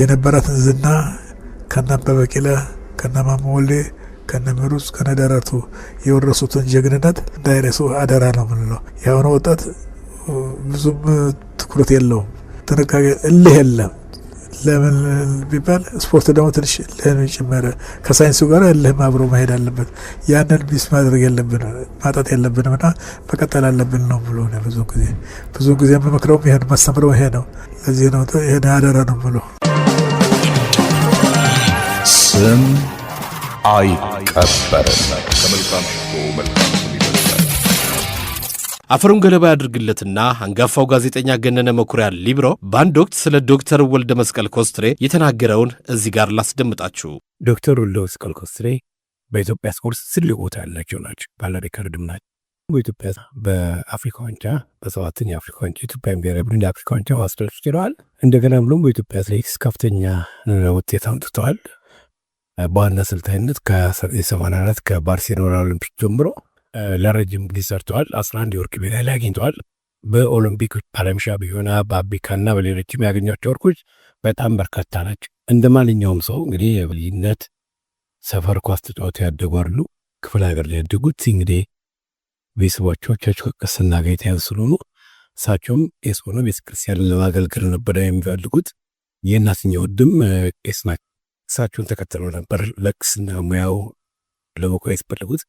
Speaker 3: የነበራትን ዝና ከነ አበበ ቢቂላ ከነ ማሞ ወልዴ ከነ ምሩጽ ከነ ደራርቱ የወረሱትን ጀግንነት እንዳይረሱ አደራ ነው ምንለው። የአሁኑ ወጣት ብዙም ትኩረት የለውም። ጥንቃቄ እልህ የለም። ለምን ቢባል ስፖርት ደግሞ ትንሽ እልህን ጨመረ። ከሳይንሱ ጋር እልህም አብሮ መሄድ አለበት። ያንን ቢስ ማድረግ የለብንም ማጣት የለብንም እና መቀጠል አለብን ነው ብሎ ነው ብዙ ጊዜ የምመክረውም ይሄን ማስተምረው ይሄ ነው። ለዚህ ነው ይሄን አደራ ነው ብሎ
Speaker 1: ስም አይቀበርም። ከመልካም ሽቶ መልካም ስም ይበልጣል።
Speaker 2: አፈሩን ገለባ ያድርግለትና አንጋፋው ጋዜጠኛ ገነነ መኩሪያ ሊብሮ በአንድ ወቅት ስለ ዶክተር ወልደ መስቀል ኮስትሬ የተናገረውን እዚህ ጋር ላስደምጣችሁ።
Speaker 7: ዶክተር ወልደ መስቀል ኮስትሬ በኢትዮጵያ ስፖርት ትልቅ ቦታ ያላቸው ናቸው። ባለ ሪከርድም ናቸው። በኢትዮጵያ በአፍሪካ ዋንጫ በ7ኛ የአፍሪካ ዋንጫ ኢትዮጵያን ብሔራዊ ቡድን የአፍሪካ ዋንጫ ማስደረስ ችለዋል። እንደገና ብሎም በኢትዮጵያ አትሌቲክስ ከፍተኛ ውጤት አምጥተዋል። በዋና አሰልጣኝነት ከ1984 ከባርሴሎና ኦሎምፒክ ጀምሮ ለረጅም ጊዜ ሰርተዋል። 11 የወርቅ ሜዳሊያ አግኝተዋል። በኦሎምፒክ ዓለም ሻምፒዮና በአፍሪካና በሌሎችም ያገኟቸው ወርቆች በጣም በርካታ ናቸው። እንደ ማንኛውም ሰው እንግዲህ የልጅነት ሰፈር ኳስ ተጫውተው ያደጉ አሉ። ክፍለ ሀገር ላይ ያደጉት እንግዲህ ቤተሰቦቻቸው ከቅስና ጋር የተያዙ ስለሆኑ እሳቸውም ቄስ ሆነው ቤተክርስቲያንን ለማገልገል ነበር የሚፈልጉት። የእናትኛው ወንድም ቄስ ናቸው። እሳቸውን ተከትለው ነበር ለቅስና ሙያው ለመቆየት ፈለጉት።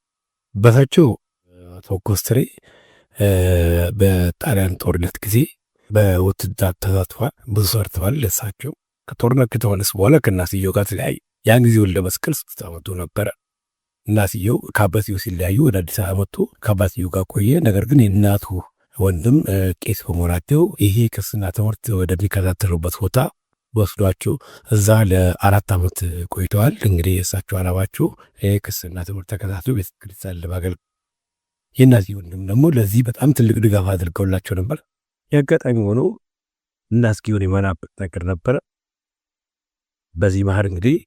Speaker 7: በሳቸው አቶ ኮስትሬ በጣሊያን ጦርነት ጊዜ በውትድርና ተሳትፏል። ብዙ ሰርተዋል። ለሳቸው ከጦርነት ከተመለሱ በኋላ ከእናትየው ጋር ተለያዩ። ያን ጊዜ ወልደ መስቀል 3 ዓመቱ ነበረ። እናትየው ከአባትየው ሲለያዩ ወደ አዲስ አበባ መጥቶ ከአባትየው ጋር ቆየ። ነገር ግን የእናቱ ወንድም ቄስ በመሆናቸው ይሄ ክርስትና ትምህርት ወደሚከታተሉበት ቦታ ወስዷቸው እዛ ለ4 ዓመት ቆይተዋል። እንግዲህ የእሳቸው ዓላማቸው ክርስትና ትምህርት ተከታትሎ ቤተክርስቲያን ለማገልገል፣ የእናትየው ወንድም ደግሞ ለዚህ በጣም ትልቅ ድጋፍ አድርገውላቸው ነበር። የአጋጣሚ ሆኖ እናትየውን የመናበት ነገር ነበረ። በዚህ መሀል እንግዲህ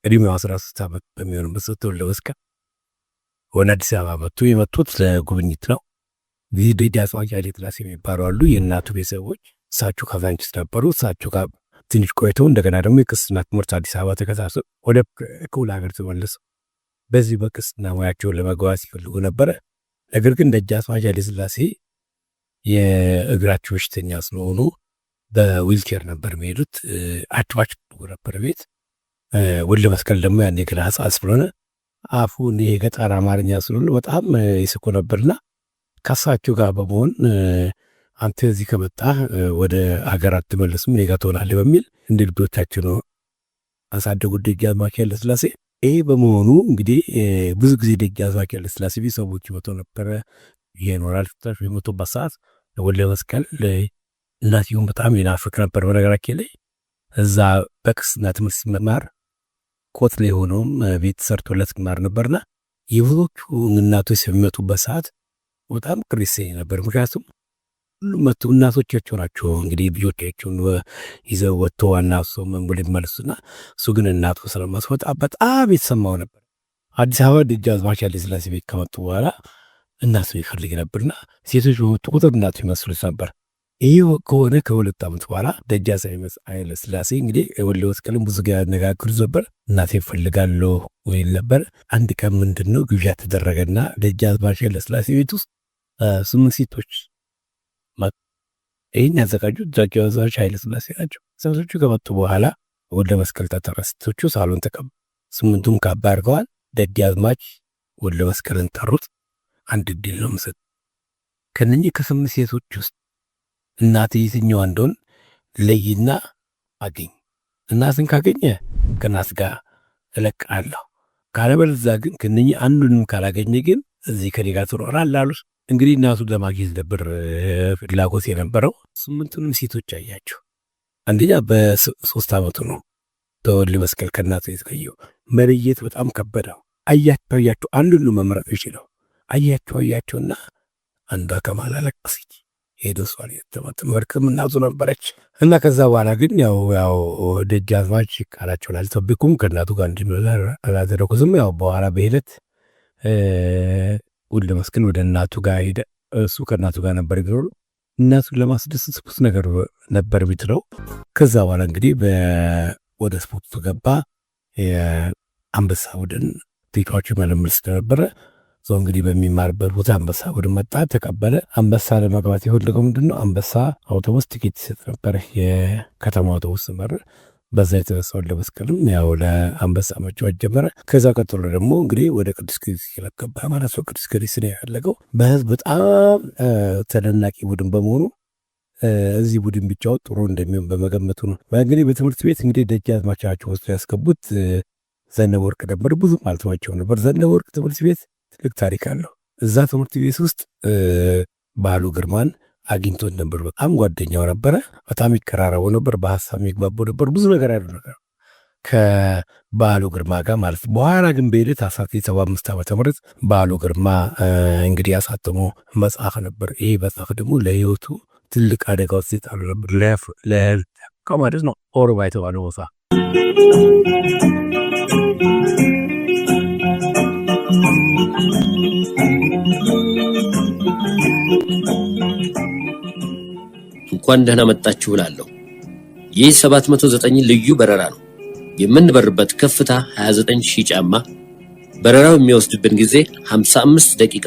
Speaker 7: እድሜው 13 ዓመት በሚሆንበት ሰዓት ወልደ መስቀል ወደ አዲስ አበባ መጥቶ የመጡት ለጉብኝት ነው። ይህ ደጃዝማች ኃይለ ሥላሴ የሚባሉ አሉ። የእናቱ ቤተሰቦች እሳቸው ካዛንቺስ ነበሩ። እሳቸው ጋር ትንሽ ቆይተው እንደገና ደግሞ የቅስና ትምህርት አዲስ አበባ ተከታትለው ወደ ክፍለ ሀገር ተመለሱ። በዚህ በቅስና ሙያቸውን ለመግባት ሲፈልጉ ነበረ። ነገር ግን ደጃዝማች ኃይለ ሥላሴ የእግራቸው በሽተኛ ስለሆኑ በዊልቸር ነበር የሚሄዱት። አጭዋጭ ነበር ቤት። ወልደ መስቀል ደግሞ ያን የግራ ሕፃን ስለሆነ አፉን የገጠር አማርኛ ስለሆነ በጣም ይስቁ ነበርና ከእሳቸው ጋር በመሆን አንተ እዚህ ከመጣህ ወደ ሀገር አትመለስም፣ እኔ ጋር ትሆናለህ በሚል እንደ ልጆቻቸው ነው አሳደጉት ደጃዝማች ኃይለ ሥላሴ። ይሄ በመሆኑ እንግዲህ ብዙ ጊዜ ደጃዝማች ኃይለ ሥላሴ ቤተሰቦች መጥተው ነበረ። ይኖራል የመጡበት ሰዓት ወልደ መስቀል እናትየውን በጣም ይናፍቅ ነበር። በነገራችን ላይ እዛ በቅስና ትምህርት ሲማር ኮት ላይ ሆኖም ቤት ሰርቶለት ማር ነበርና የብዙዎቹ እናቶች የሚመጡበት ሰዓት በጣም ቅር ይሰኝ ነበር። ምክንያቱም ሁሉም መጡ እናቶቻቸው ናቸው እንግዲህ ልጆቻቸውን ይዘው ወጥተው ዋና ሰው መንገድ ይመለሱና እሱ ግን እናቱ ስለማስወጣ በጣም የተሰማው ነበር። አዲስ አበባ ደጃዝማች ኃይለ ሥላሴ ቤት ከመጡ በኋላ እናቱ ይፈልግ ነበርና ሴቶች በመጡ ቁጥር እናቱ ይመስሉት ነበር። ይህ ከሆነ ከ2 ዓመት በኋላ ደጃዝማች ኃይለ ሥላሴ እንግዲህ ወልደ መስቀልን ብዙ ጋር ያነጋግሩ ነበር። እናቴ እፈልጋለሁ ወይ ነበር። አንድ ቀን ምንድነው ግብዣ ተደረገና ደጃዝማች ኃይለ ሥላሴ ቤት ውስጥ 8 ሴቶች ይህን ያዘጋጁት ደጃዝማች ኃይለ ሥላሴ ናቸው። ሴቶቹ ከመጡ በኋላ ወልደ መስቀል ተጠራ። ሴቶቹ ሳሎን ተቀመጡ። 8ቱም ካባ አድርገዋል። ደጃዝማች ወልደ መስቀልን ጠሩት። አንድ ዕድል ነው የምሰጥ ከነኚህ ከ8 ሴቶች ውስጥ እናት የትኛዋ እንደሆን ለይና አገኝ። እናትን ካገኘ ከናት ጋር እለቅሃለሁ፣ ካለበለዚያ ግን ከነኚህ አንዱንም ካላገኘ ግን እዚህ ከኔ ጋር ትኖራለህ አሉት። እንግዲህ እናቱ ለማግኘት ነበር ፍላጎት የነበረው። 8ቱንም ሴቶች አያቸው። አንደኛ በ3 ዓመቱ ነው ወልደ መስቀል ከእናቱ የተለየው። መለየት በጣም ከበደው። አያቸው አንዱን መምረጥ ይችላል። አያቸውና አንዷ ከማል አለቀሰች። ሄዶ ሷል የተመጣ ወርቅም እናቱ ነበረች እና ከዛ በኋላ ግን ያው ደጃዝማች ቃላቸውን አልጠበቁም። ከእናቱ ጋር እንዲኖር አላደረጉትም። ያው በኋላ በሂደት ወልደ መስቀል ወደ እናቱ ጋር ሄደ። እሱ ከእናቱ ጋር ነበር ይኖሩ። እናቱን ለማስደሰት ብዙ ነገር ነበር ቢጥረው። ከዛ በኋላ እንግዲህ ወደ ስፖርቱ ገባ። የአንበሳ ቡድን ተጫዋች መለመል ስለነበረ ሰው እንግዲህ በሚማርበት ቦታ አንበሳ ቡድን መጣ፣ ተቀበለ። አንበሳ ለመግባት የፈለገው ምንድን ነው? አንበሳ አውቶቡስ ቲኬት ይሰጥ ነበር፣ የከተማ አውቶቡስ መር። በዛ የተነሳ ወልደ መስቀልም ያው ለአንበሳ መጫወት ጀመረ። ከዛ ቀጥሎ ደግሞ እንግዲህ ወደ ቅዱስ ጊዮርጊስ ገባ ማለት ነው። ቅዱስ ጊዮርጊስ ነው ያለቀው። በህዝብ በጣም ተደናቂ ቡድን በመሆኑ እዚህ ቡድን ቢጫወት ጥሩ እንደሚሆን በመገመቱ ነው። እንግዲህ በትምህርት ቤት እንግዲህ ደጃዝማቻቸው ውስጥ ያስገቡት ዘነበ ወርቅ ነበር። ብዙም አልተዋቸው ነበር። ዘነበ ወርቅ ትምህርት ቤት ትልቅ ታሪክ አለው። እዛ ትምህርት ቤት ውስጥ ባህሉ ግርማን አግኝቶት ነበር። በጣም ጓደኛው ነበረ። በጣም ይቀራረቡ ነበር። በሀሳብ የሚግባቡ ነበር። ብዙ ነገር ያሉ ነገር ከባህሉ ግርማ ጋር ማለት ነው። በኋላ ግን በሂደት 1975 ዓመተ ምህረት ባህሉ ግርማ እንግዲህ ያሳተሙ መጽሐፍ ነበር። ይሄ መጽሐፍ ደግሞ ለህይወቱ ትልቅ አደጋ ውስጥ ይጣሉ ነበር። ማለት ነው ኦሮባ የተባለው ቦታ
Speaker 8: እንኳን ደህና መጣችሁ እላለሁ። ይህ 709 ልዩ በረራ ነው። የምንበርበት ከፍታ 29000 ጫማ፣ በረራው የሚወስድብን ጊዜ 55 ደቂቃ።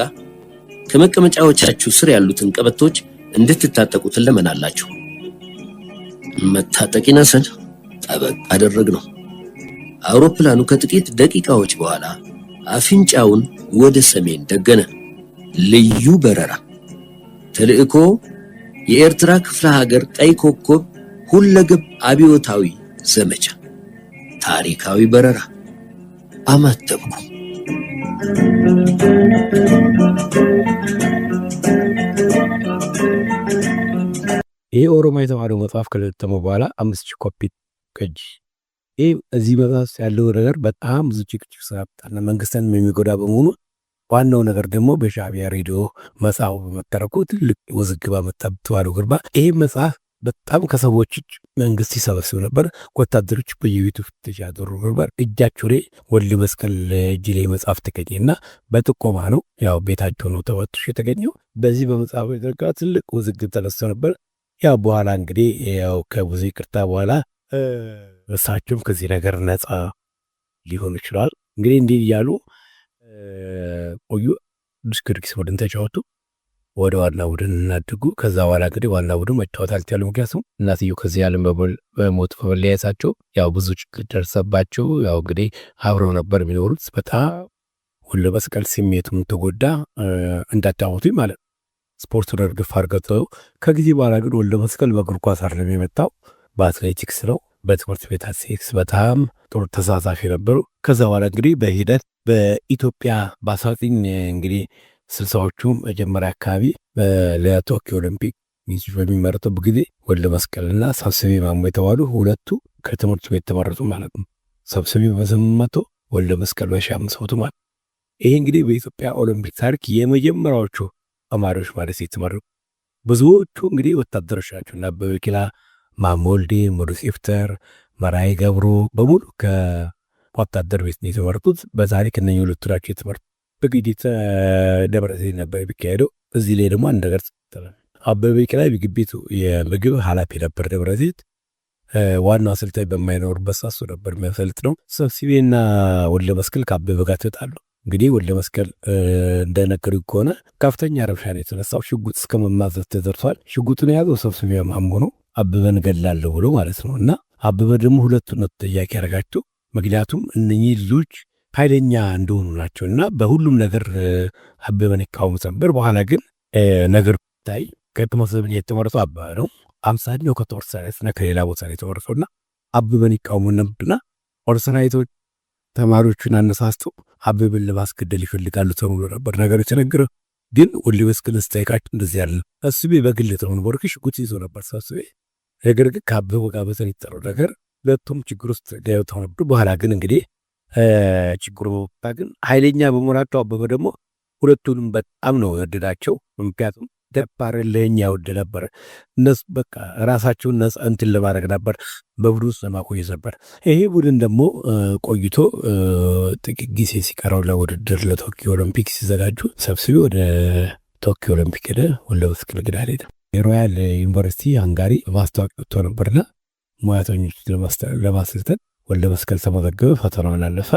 Speaker 8: ከመቀመጫዎቻችሁ ስር ያሉትን ቀበቶች እንድትታጠቁ ትለመናላችሁ። መታጠቅ ይነሰን ጠበቅ አደረግነው። አውሮፕላኑ ከጥቂት ደቂቃዎች በኋላ አፍንጫውን ወደ ሰሜን ደገነ። ልዩ በረራ ተልእኮ የኤርትራ ክፍለ ሀገር ቀይ ኮከብ ሁለገብ አብዮታዊ ዘመቻ ታሪካዊ በረራ አማተብኩ።
Speaker 7: ይህ ኦሮማ የተባለው መጽሐፍ ከለተመ በኋላ 5000 ኮፒ ቅጂ። ይህ እዚህ መጽሐፍ ያለው ነገር በጣም ብዙ ጭቅጭቅ ስላመጣና መንግስትን የሚጎዳ በመሆኑ ዋናው ነገር ደግሞ በሻዕቢያ ሬዲዮ መጽሐፉ በመተረኩ ትልቅ ውዝግብ አመጣበት። ባህሉ ግርማ ይህ መጽሐፍ በጣም ከሰዎች እጅ መንግስት ይሰበስብ ነበር። ወታደሮች በየቤቱ ፍተሻ ያደርጉ ነበር። እጃቸው ላይ ወልደ መስቀል እጅ ላይ መጽሐፍ ተገኘና በጥቆማ ነው ያው ቤታቸው ነው ተወጥቶ የተገኘው። በዚህ በመጽሐፉ የተረጋ ትልቅ ውዝግብ ተነስቶ ነበር። ያው በኋላ እንግዲህ ያው ከብዙ ይቅርታ በኋላ እሳቸውም ከዚህ ነገር ነፃ ሊሆኑ ይችላል። እንግዲህ እንዲህ እያሉ ቆዩ። ቅዱስ ጊዮርጊስ ቡድን ተጫወቱ። ወደ ዋና ቡድን እናድጉ። ከዛ በኋላ እንግዲህ ዋና ቡድን መጫወት አልቻሉም። ምክንያቱም እናትየው ከዚህ ዓለም በሞት በመለያየታቸው ያው ብዙ ችግር ደረሰባቸው። ያው እንግዲህ አብረው ነበር የሚኖሩት። በጣም ወልደ መስቀል ስሜቱም ተጎዳ። እንዳታወቱኝ ማለት ነው። ስፖርቱን እርግፍ አድርገው ከጊዜ በኋላ ግን ወልደ መስቀል በእግር ኳስ አይደለም የመጣው በአትሌቲክስ ነው። በትምህርት ቤት አትሌቲክስ በጣም ጥሩ ተሳታፊ ነበሩ። ከዛ በኋላ እንግዲህ በሂደት በኢትዮጵያ በ19 እንግዲህ 60ዎቹ መጀመሪያ አካባቢ ለቶኪዮ ኦሎምፒክ ሚኒስትር በሚመረጡበት ጊዜ ወልደ መስቀልና ሰብስቤ ማሞ የተባሉ ሁለቱ ከትምህርት ቤት ተመረጡ ማለት ነው። ሰብስቤ በ800 ወልደ መስቀል በ1500 ማለት። ይሄ እንግዲህ በኢትዮጵያ ኦሎምፒክ ታሪክ የመጀመሪያዎቹ ተማሪዎች ማለት የተመረጡ። ብዙዎቹ እንግዲህ ወታደሮች ናቸው እና አበበ ቢቂላ፣ ማሞ ወልዴ፣ ምሩጽ ይፍጠር፣ መራዊ ገብሩ በሙሉ ከወታደር ቤት ነው የተመረጡት። በታሪክ እነኚህ ሁለቱ ናቸው የተመረጡት። በግዲት ደብረ ዘይት ነበር የሚካሄደው። እዚህ ላይ ደግሞ አንድ ነገር ተጠራል። አበበ ቢቂላ የግቢቱ የምግብ ኃላፊ ነበር ደብረ ዘይት። ዋናው አሰልጣኝ በማይኖርበት ሰዓት እሱ ነበር የሚያሰልጥነው። ሰብስቤና ወልደ መስቀል ከአበበ ጋር ተጣሉ። እንግዲህ ወልደ መስቀል እንደነገሩ ከሆነ ከፍተኛ ረብሻ ነው የተነሳው። ሽጉጥ እስከ መማዘዝ ተደርሷል። ሽጉጡን የያዘው ሰብስቤ ማሞ ነው። አበበን ገላለሁ ብሎ ማለት ነው። እና አበበ ደግሞ ሁለቱን ነው ተጠያቂ ያደረጋቸው። ምክንያቱም እነኚህ ልጆች ኃይለኛ እንደሆኑ ናቸው እና በሁሉም ነገር አበበን ይቃወሙ ነበር። በኋላ ግን ነገር ታይ ከትምህርት የተመረጠው አበበ ነው። 50ኛው ከጦር ሰራዊትና ከሌላ ቦታ ነው የተመረጠውና አበበን ይቃወሙ ነበርና ጦር ሰራዊቶች ተማሪዎቹን አነሳስተው አበበን ለማስገደል ይፈልጋሉ ተብሎ ነበር ነገር የተነገረው። ግን ወልደ መስቀል ስታይቃቸው እንደዚህ ያለ ሰብስቤ በግል ተሆነ ወርክ ሽጉጥ ይዞ ነበር ሰብስቤ። ነገር ግን ከአበበ ጋር በተን ይጠራው ነገር ሁለቱም ችግር ውስጥ ገብተው ነበር። በኋላ ግን እንግዲህ ችግሩ ግን ኃይለኛ በመሆናቸው አበበ ደግሞ ሁለቱንም በጣም ነው ወደዳቸው። ምክንያቱም ደባር ለኛ ወደ ነበር እነሱ በቃ ራሳቸውን ነፃ እንትን ለማድረግ ነበር በቡድን ውስጥ ለማቆየት ነበር። ይሄ ቡድን ደግሞ ቆይቶ ጥቂት ጊዜ ሲቀረው ለውድድር ለቶኪዮ ኦሎምፒክ ሲዘጋጁ ሰብስቤ ወደ ቶኪዮ ኦሎምፒክ ሄደ። ወልደ መስቀል ግን አልሄደም። የሮያል ዩኒቨርሲቲ ሃንጋሪ ማስታወቂያ ወጥቶ ነበርና ሙያተኞች ለማሰልጠን ወልደ መስቀል ተመዘገበ። ፈተናውን አለፈ።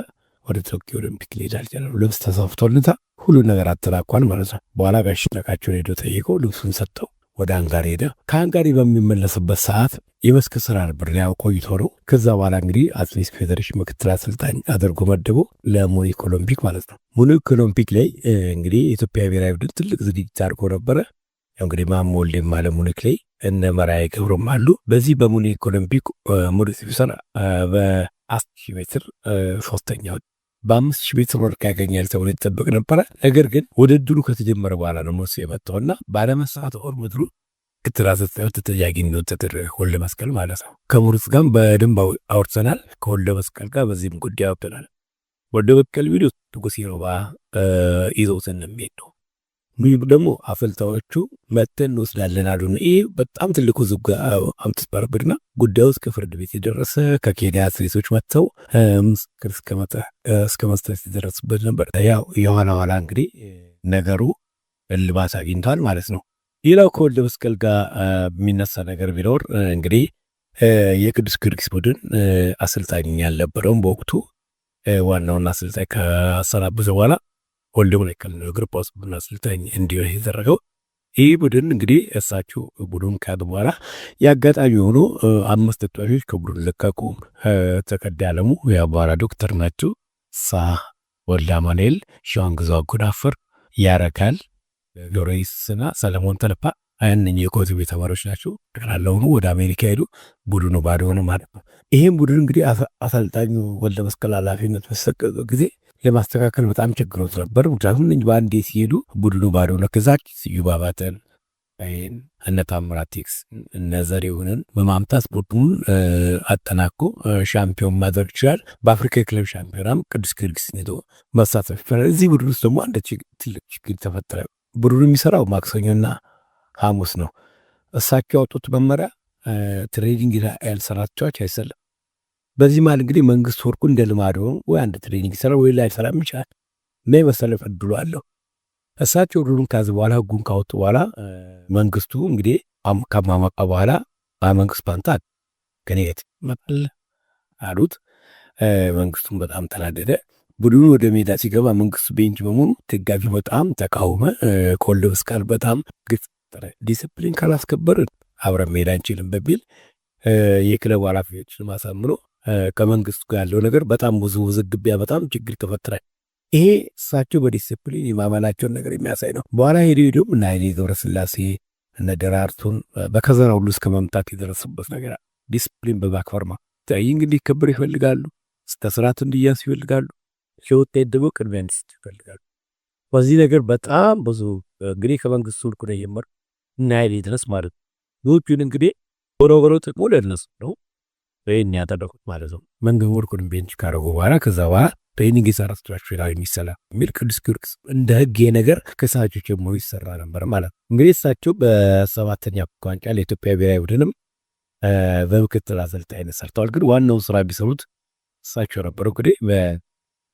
Speaker 7: ወደ ቶኪዮ ኦሎምፒክ ሊሄድ አልቻለም። ልብስ ተሰፍቶልታ ሁሉ ነገር አጠናቋል ማለት ነው። በኋላ ጋሽ ነቃቸውን ሄዶ ጠይቀው ልብሱን ሰጠው። ወደ አንጋሪ ሄደ። ከአንጋሪ በሚመለስበት ሰዓት የመስክ ስራ ነበር ያው ቆይቶ ነው። ከዛ በኋላ እንግዲህ አትሌቲክስ ፌዴሬሽን ምክትል አሰልጣኝ አድርጎ መደቦ ለሙኒክ ኦሎምፒክ ማለት ነው። ሙኒክ ኦሎምፒክ ላይ እንግዲህ የኢትዮጵያ ብሔራዊ ቡድን ትልቅ ዝግጅት አድርጎ ነበረ። እንግዲህ ማሞ ወልዴም አለ ሙኒክ ላይ እነ መራዬ ገብሩም አሉ። በዚህ በሙኒክ ኦሎምፒክ ሙኒክ ሲሰራ በ10,000 ሜትር ሶስተኛ፣ በ5,000 ሜትር ወርቅ ያገኛል ተብሎ ይጠበቅ ነበረ። ነገር ግን ውድድሩ ከተጀመረ በኋላ ነው ሞስ የመጣውና ባለመሳት ኦር ምድሩ ክትራዘው ተጠያቂ እንደወጣ ወልደ መስቀል ማለት ነው። ከሙኒክ ጋር በደንብ አውርተናል። ከወልደ መስቀል ጋር በዚህም ጉዳይ አውጥተናል። ወልደ መስቀል ቪዲዮ ትጉሲሮባ ይዘውትን የሚሄድ ነው። ይህ ደግሞ አፈልታዎቹ መተን እንወስዳለን አሉ። ይህ በጣም ትልቁ ዝግ አምጥተባረብና ጉዳዩ እስከ ፍርድ ቤት የደረሰ ከኬንያ አትሌቶች መጥተው ምስክር እስከ መስጠት የደረሱበት ነበር። ያው የኋላ ኋላ እንግዲህ ነገሩ እልባት አግኝቷል ማለት ነው። ሌላው ከወልደ መስቀል ጋር የሚነሳ ነገር ቢኖር እንግዲህ የቅዱስ ጊዮርጊስ ቡድን አሰልጣኝ ያልነበረውም በወቅቱ ዋናውን አሰልጣኝ ካሰናበተ በኋላ ወልደ መስቀል ነው እግር ኳስ ቡድን አሰልጣኝ እንዲሆን የተደረገው። ይህ ቡድን እንግዲህ እሳቸው ቡድን ካዱ በኋላ የአጋጣሚ ሆኖ 5 ተጫዋቾች ከቡድን ለቀቁ። ተከዳ አለሙ የአቧራ ዶክተር ናቸው። ወልደ አማኑኤል፣ ሸዋንግዛው አጎናፍር፣ ያረካል ሎሬንስና ሰለሞን ተለፓ እነኚህ የኮተቤ ተማሪዎች ናቸው። ጠቅላላውን ወደ አሜሪካ ሄዱ። ቡድኑ ባዶ ሆነ ማለት ነው። ይህም ቡድን እንግዲህ አሰልጣኙ ወልደ መስቀል ኃላፊነት በተሰጠው ጊዜ ለማስተካከል በጣም ቸግሮት ነበር። ምክንያቱም እነኚህ በአንዴ ሲሄዱ ቡድኑ ባዶ ሆነ። ከዛች ስዩም አባተን እነ ታምራት ቴክስ እነ ዘሬውንን በማምጣት ቡድኑን አጠናቆ ሻምፒዮን ማድረግ ይችላል። በአፍሪካ የክለብ ሻምፒዮናም ቅዱስ ጊዮርጊስ ሄዶ መሳተፍ ይችላል። እዚህ ቡድን ውስጥ ደግሞ አንድ ትልቅ ችግር ተፈጠረ። ቡድኑ የሚሰራው ማክሰኞና ሐሙስ ነው። እሳቸው ያወጡት መመሪያ ትሬኒንግ ያልሰራቸዋች አይሰለም። በዚህ ማለት እንግዲህ መንግስት ወርቁ እንደ ልማድ ሆኖ ወይ አንድ ትሬኒንግ ይሰራ ወይ ላይ ሰላም ይችላል። ምን መሰለህ ፈድሎ አለው። እሳቸው ሩሉን ካዝ በኋላ ህጉን ካወጡ በኋላ መንግስቱ እንግዲህ ከማመቃ በኋላ መንግስት ፓንታ ከኔት መጣል አሉት። መንግስቱም በጣም ተናደደ። ቡድኑ ወደ ሜዳ ሲገባ መንግስቱ ቤንች በመሆኑ ደጋፊ በጣም ተቃውመ። ከወልደ መስቀል በጣም ዲስፕሊን ካላስከበርን አብረን ሜዳ አንችልም በሚል የክለቡ ኃላፊዎችን ማሳምኖ ከመንግስቱ ጋር ያለው ነገር በጣም ብዙ ውዝግቢያ በጣም ችግር ተፈጠረ። ይሄ እሳቸው በዲስፕሊን የማመናቸውን ነገር የሚያሳይ ነው። በኋላ ሄዲዮም እና ኃይሌ ገብረስላሴ እነ ደራርቱን በከዘራ ሁሉ እስከ መምታት የደረሱበት ነገር ዲስፕሊን በማክበርማ ታይ እንግዲህ ክብር ይፈልጋሉ። ስተስራት እንዲያስ ይፈልጋሉ። ለውጤት ደግሞ ቅድሚያ እንዲሰጥ ይፈልጋሉ። በዚህ ነገር በጣም ብዙ እንግዲህ ከመንግስቱ ልኩ ነው የመር እና ኃይሌ ድረስ ማለት ነው። ዶቹን እንግዲህ ወሮወሮ ጥቅሙ ለነሱ ነው ወይን ያደረጉት ማለት ነው። መንገድ ወርቁን ቤንች ካረጉ በኋላ ከዛ በኋላ ትሬኒንግ የሰራቸው ላይ የሚሰላ የሚል ቅዱስ ጊዮርጊስ እንደ ህግ ነገር ከሳቸው ጀምሮ ይሰራ ነበር ማለት ነው። እንግዲህ እሳቸው በ7ኛ ዋንጫ ለኢትዮጵያ ብሔራዊ ቡድንም በምክትል አሰልጣኝነት ሰርተዋል። ግን ዋናው ስራ ቢሰሩት እሳቸው ነበሩ። እንግዲህ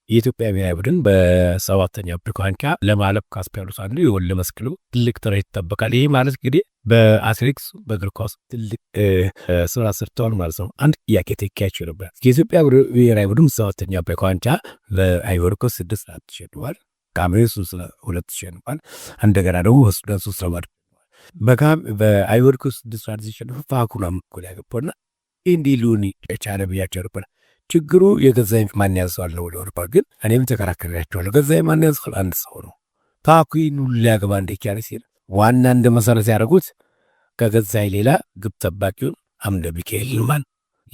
Speaker 7: የኢትዮጵያ ብሔራዊ ቡድን በ7ኛ አፍሪካ ዋንጫ ለማለፍ ካስቻሉት አንዱ የወልደ መስቀል ትልቅ ጥረት ይጠበቃል። ይሄ ማለት እንግዲህ በአትሌቲክስ በእግር ኳስ ትልቅ ስራ ሰርተዋል ማለት ነው። አንድ ጥያቄ ተኪያቸው ነበር። የኢትዮጵያ ብሔራዊ ቡድን 7ኛ አፍሪካ ዋንጫ በአይቮሪ ኮስት 6-4 ተሸንፏል። ካሜሩን 2 ተሸንፏል። እንደገና ደግሞ በሱዳን 3-4 በአይቮሪ ኮስት 6-4 ተሸንፏል። ፋኩና ጎል ያገባውና እንዲሉኒ ቻለ ብያቸው ነበር። ችግሩ የገዛኝ ማን ያዘዋል ነው ወርባ። ግን እኔም ተከራከራቸዋለሁ። ገዛኝ ማን ያዘዋል? አንድ ሰው ነው። ታኩይን ሁሉ ሊያገባ እንደኪያለ ሲል ዋና እንደ መሰረት ያደረጉት ከገዛኝ ሌላ ግብ ጠባቂውን አምደ ሚካኤል ማን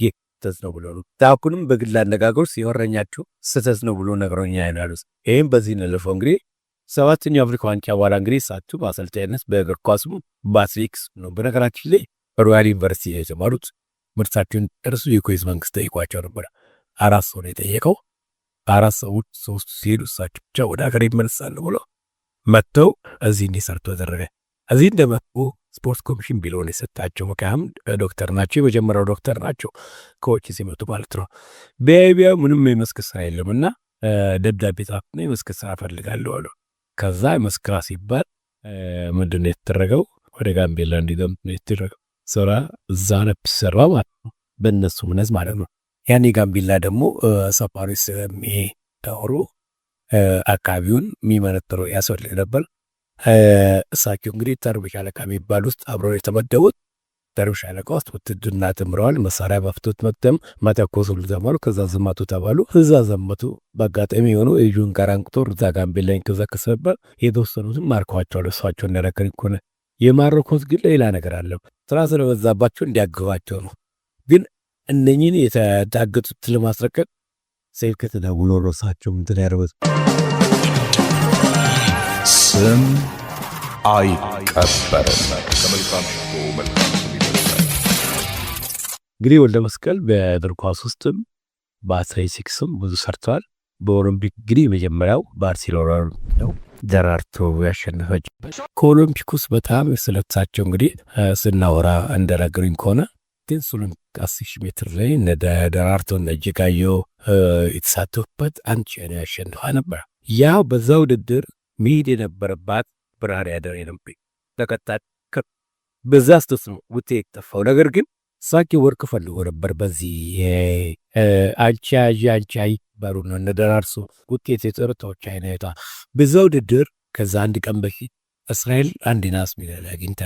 Speaker 7: ይተዝ ነው ብሎ ነው። ታኩንም በግል አነጋገር ሲወረኛቸው ስተዝ ነው ብሎ ነገሮኛ ይናሉ። ይሄም በዚህ ነለፈው እንግዲህ 7ኛው አፍሪካ ዋንጫ በኋላ እንግዲህ ሳቱ በአሰልጣኝነት በእግር ኳስም በአትሌቲክስ ነው። በነገራችን ላይ ሮያል ዩኒቨርሲቲ የተማሩት ምርታቸውን እርሱ የኮይዝ መንግስት ጠይቋቸው ነበር። 4 ሰው ነው የጠየቀው። 4 ሰዎች 3 ሲሄዱ እሳቸው ብቻ ወደ ሀገር ይመለሳሉ ብሎ መጥተው እዚህ እንዲሰርቱ ተደረገ። እዚህ እንደመጡ ስፖርት ኮሚሽን ቢሎን የሰጣቸው መካም ዶክተር ናቸው። የመጀመሪያው ዶክተር ናቸው ከውጭ ሲመጡ ማለት ነው። በቢያ ምንም የመስክ ስራ የለምና ደብዳቤ ጻፍና የመስክ ስራ ፈልጋለሁ አሉ። ከዛ መስክራ ሲባል ምንድን ነው የተደረገው? ወደ ጋምቤላ እንዲገም ነው የተደረገው። ስራ እዛ ነበር ሰራ ማለት ነው። በእነሱ ምንዝ ማለት ነው። ያኔ ጋምቤላ ደግሞ ሰፋሪ ስለሚ ዳውሮ አካባቢውን የሚመነጥረው ያስፈልግ ነበር። እሳቸው እንግዲህ ተርብ ሻለቃ የሚባል ውስጥ አብረው የተመደቡት ተርብ ሻለቃ ውስጥ ውትድርና ተምረዋል። መሳሪያ በፍቶት መቅደም መተኮስ ሁሉ ተማሩ። ከዛ ዘመቱ ተባሉ። እዛ ዘመቱ። በአጋጣሚ የሆነው የጁን ጋራንቁቶር እዛ ጋምቤላ ይንቀሳቀስ ነበር። የተወሰኑትም ማርከዋቸዋል። እሷቸው እንደነገር ከሆነ የማረኮት ግን ሌላ ነገር አለ። ስራ ስለበዛባቸው እንዲያግባቸው ነው። ግን እነኝን የተዳገጡት ለማስረከብ ሰይፍ ከተደውሎ ሮሳቸው እንትን ያደረጉት
Speaker 1: ስም አይቀበርም። ከመልካም ሽቶ መልካም ስም ይበልጣል።
Speaker 7: እንግዲህ ወልደ መስቀል በእግር ኳስ ውስጥም በአትሌቲክስም ብዙ ሰርተዋል። በኦሎምፒክ እንግዲህ መጀመሪያው ባርሴሎና ነው ደራርቱ ያሸነፈች። ከኦሎምፒክ ውስጥ በጣም ስለተሳቸው እንግዲህ ስናወራ እንደነገሩኝ ከሆነ ግን ሱሉን 10,000 ሜትር ላይ እነ ደራርቱ እነ እጅጋየሁ የተሳተፉበት አንድ ቻይና ያሸንፋ ነበር። ያው በዛ ውድድር መሄድ የነበረባት ብርሃን ያደር ኦሎምፒክ ተከታታይ በዛ ስቶስ ነው ውጤት ጠፋው። ነገር ግን እሳቸው ወርቅ ፈልጎ ነበር። በዚህ አንቻይ ባሩ ነው እነ ደራርቱ ውጤት የጠርተው ቻይና ይታ በዛ ውድድር ከዛ አንድ ቀን በፊት እስራኤል አንድ ናስ ሜዳሊያ አግኝታ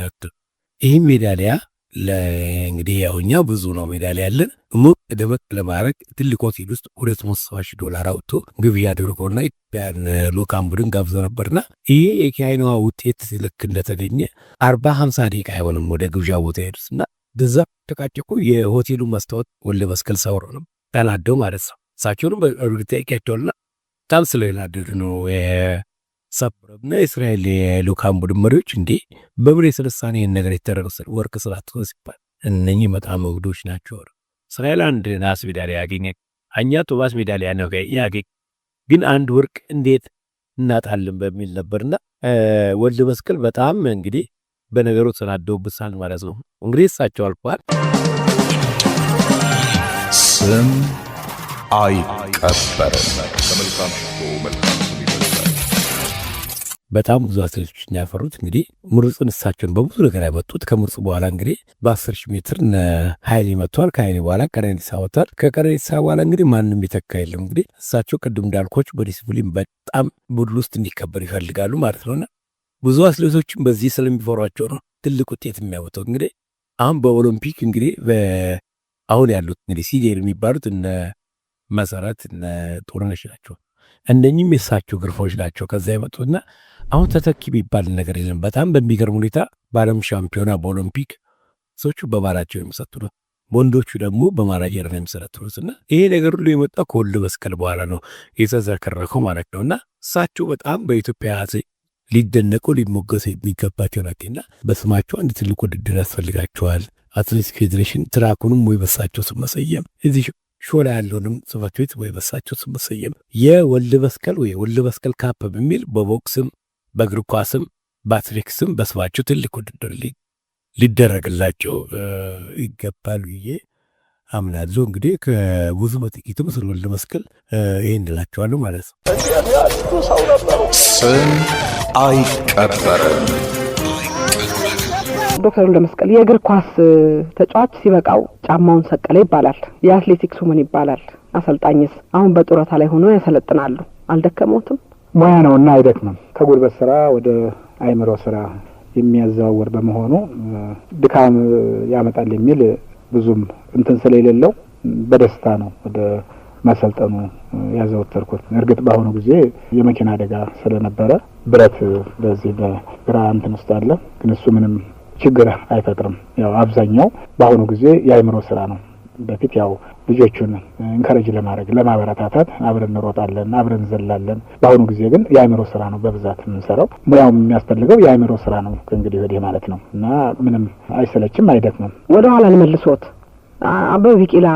Speaker 7: ይህ ሜዳሊያ ለእንግዲህ ያውኛ ብዙ ነው ሜዳሊያ ያለን ሙቅ ደመቅ ለማድረግ ትልቅ ሆቴል ውስጥ $270,000 አውጥቶ ግብዣ አድርጎና ኢትዮጵያን ልኡካን ቡድን ጋብዞ ነበርና ይሄ የቻይናዋ ውጤት ልክ እንደተገኘ 40-50 ደቂቃ አይሆንም ወደ ግብዣ ቦታ ሄዱትና በዛ ተቃጨቁ። የሆቴሉ መስታወት ወልደ መስቀል ሰውሮ ነው ተናደው ማለት ነው። እሳቸውንም በእርግጠኛቸውና በጣም ስለናደዱ ነው ሰብረብና እስራኤል የልኡካን ቡድን መሪዎች እንዴ በብሬ ስልሳኔ ነገር የተደረገው ወርቅ ስላትሆን ሲባል እነኚህ በጣም እብዶች ናቸው። እስራኤል አንድ ናስ ሜዳሊያ ያገኘ እኛ ቶማስ ሜዳሊያ ነው ያገኘ ግን አንድ ወርቅ እንዴት እናጣለን በሚል ነበርና ወልደ መስቀል በጣም እንግዲህ በነገሩ ተናደውብሳል ማለት ነው። እንግዲህ እሳቸው አልፏል።
Speaker 1: ስም አይቀበርም። ከመልካም ሽቶ መልካም ስም ይበልጣል።
Speaker 7: በጣም ብዙ አትሌቶችን ያፈሩት እንግዲህ ምሩጽን እሳቸውን በብዙ ነገር ያመጡት። ከምሩጽ በኋላ እንግዲህ በ10,000 ሜትር ኃይሌ መጥቷል። ከኃይሌ በኋላ ቀነኒሳ ወጥቷል። ከቀነኒሳ በኋላ እንግዲህ ማንም የተካ የለም። እንግዲህ እሳቸው ቅድም እንዳልኳችሁ በዲሲፕሊን በጣም ቡድን ውስጥ እንዲከበር ይፈልጋሉ ማለት ነውና ብዙ አትሌቶችን በዚህ ስለሚፈሯቸው ነው ትልቅ ውጤት የሚያወጣው። እንግዲህ አሁን በኦሎምፒክ እንግዲህ አሁን ያሉት እንግዲህ ሲኒየር የሚባሉት እነ መሰረት እነ ጦርነሽ ናቸው። እንደኚህም የሳቸው ግርፎች ናቸው ከዛ የመጡና አሁን ተተኪ የሚባል ነገር የለም። በጣም በሚገርም ሁኔታ በዓለም ሻምፒዮና በኦሎምፒክ ሰዎቹ በባላቸው የሚሰጡት ወንዶቹ ደግሞ በማራጀር ነው የሚሰጡትና ይሄ ነገር ሁሉ የመጣው ከወልደ መስቀል በኋላ ነው የተዘከረከው ማለት ነውና እሳቸው በጣም በኢትዮጵያ ሊደነቁ ሊሞገሱ የሚገባቸው ናቸውና በስማቸው አንድ ትልቅ ውድድር ያስፈልጋቸዋል። አትሌቲክስ ፌዴሬሽን ትራኩንም ወይ በሳቸው ስም መሰየም እዚህ ሾላ ያለውንም ጽሕፈት ቤት ወይ በሳቸው ስም መሰየም የወልደ መስቀል ወይ ወልደ መስቀል ካፕ በሚል በቦክስም በእግር ኳስም በአትሌቲክስም በስማቸው ትልቅ ውድድር ሊደረግላቸው ይገባል ብዬ አምናለሁ። እንግዲህ ከብዙ በጥቂቱም ስለ ወልደ መስቀል ይህን እላቸዋለሁ ማለት ነው።
Speaker 1: ስም አይቀበርም።
Speaker 9: ዶክተር ወልደ መስቀል የእግር ኳስ ተጫዋች ሲበቃው ጫማውን ሰቀለ ይባላል። የአትሌቲክሱ ምን ይባላል? አሰልጣኝስ አሁን በጡረታ ላይ ሆኖ ያሰለጥናሉ። አልደከሞትም?
Speaker 3: ሙያ ነውና አይደክምም። ከጉልበት ስራ ወደ አይምሮ ስራ የሚያዘዋወር በመሆኑ ድካም ያመጣል የሚል ብዙም እንትን ስለሌለው በደስታ ነው ወደ ማሰልጠኑ ያዘወተርኩት። እርግጥ በአሁኑ ጊዜ የመኪና አደጋ ስለነበረ ብረት በዚህ በግራ እንትን ውስጥ አለ፣ ግን እሱ ምንም ችግር አይፈጥርም። ያው አብዛኛው በአሁኑ ጊዜ የአይምሮ ስራ ነው። በፊት ያው ልጆቹን እንከረጅ ለማድረግ ለማበረታታት አብረን እንሮጣለን፣ አብረን እንዘላለን። በአሁኑ ጊዜ ግን የአይምሮ ስራ ነው በብዛት የምንሰራው። ሙያው የሚያስፈልገው የአይምሮ ስራ ነው ከእንግዲህ ወዲህ ማለት ነው እና ምንም አይሰለችም፣ አይደክምም።
Speaker 9: ወደ ኋላ ልመልሶት፣ አበበ ቢቂላ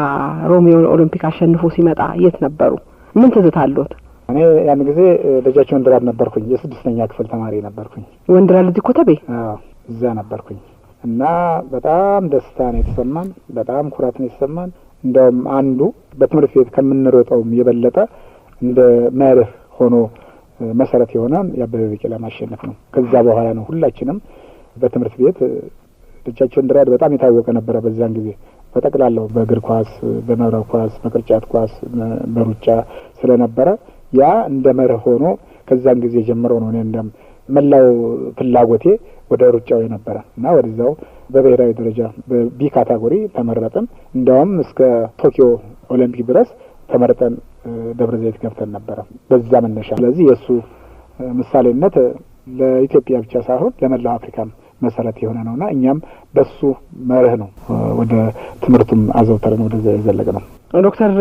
Speaker 9: ሮሚዮ ኦሎምፒክ አሸንፎ ሲመጣ የት ነበሩ? ምን ትዝታ አለዎት?
Speaker 3: እኔ ያን ጊዜ ልጃቸው ወንድራድ ነበርኩኝ። የ6ኛ ክፍል ተማሪ ነበርኩኝ።
Speaker 9: ወንድራድ እዚህ ኮተቤ?
Speaker 3: አዎ እዛ ነበርኩኝ እና በጣም ደስታ ነው የተሰማን፣ በጣም ኩራት ነው የተሰማን። እንደውም አንዱ በትምህርት ቤት ከምንሮጠውም የበለጠ እንደ መርህ ሆኖ መሰረት የሆነ የአበበ ቢቂላ ማሸነፍ ነው። ከዛ በኋላ ነው ሁላችንም በትምህርት ቤት ልጃቸው ወንድራድ በጣም የታወቀ ነበረ በዛን ጊዜ በጠቅላላው በእግር ኳስ፣ በመረብ ኳስ፣ በቅርጫት ኳስ፣ በሩጫ ስለነበረ ያ እንደ መርህ ሆኖ ከዛን ጊዜ ጀምሮ ነው እኔ እንደም መላው ፍላጎቴ ወደ ሩጫው የነበረ እና ወደዛው በብሔራዊ ደረጃ በቢ ካታጎሪ ተመረጥን። እንደውም እስከ ቶኪዮ ኦሎምፒክ ድረስ ተመርጠን ደብረ ዘይት ገብተን ነበረ በዛ መነሻ። ስለዚህ የእሱ ምሳሌነት ለኢትዮጵያ ብቻ ሳይሆን ለመላው አፍሪካም መሰረት የሆነ ነውና እኛም በሱ መርህ ነው ወደ ትምህርቱም አዘውተረን ወደዛ የዘለቀ ነው።
Speaker 9: ዶክተር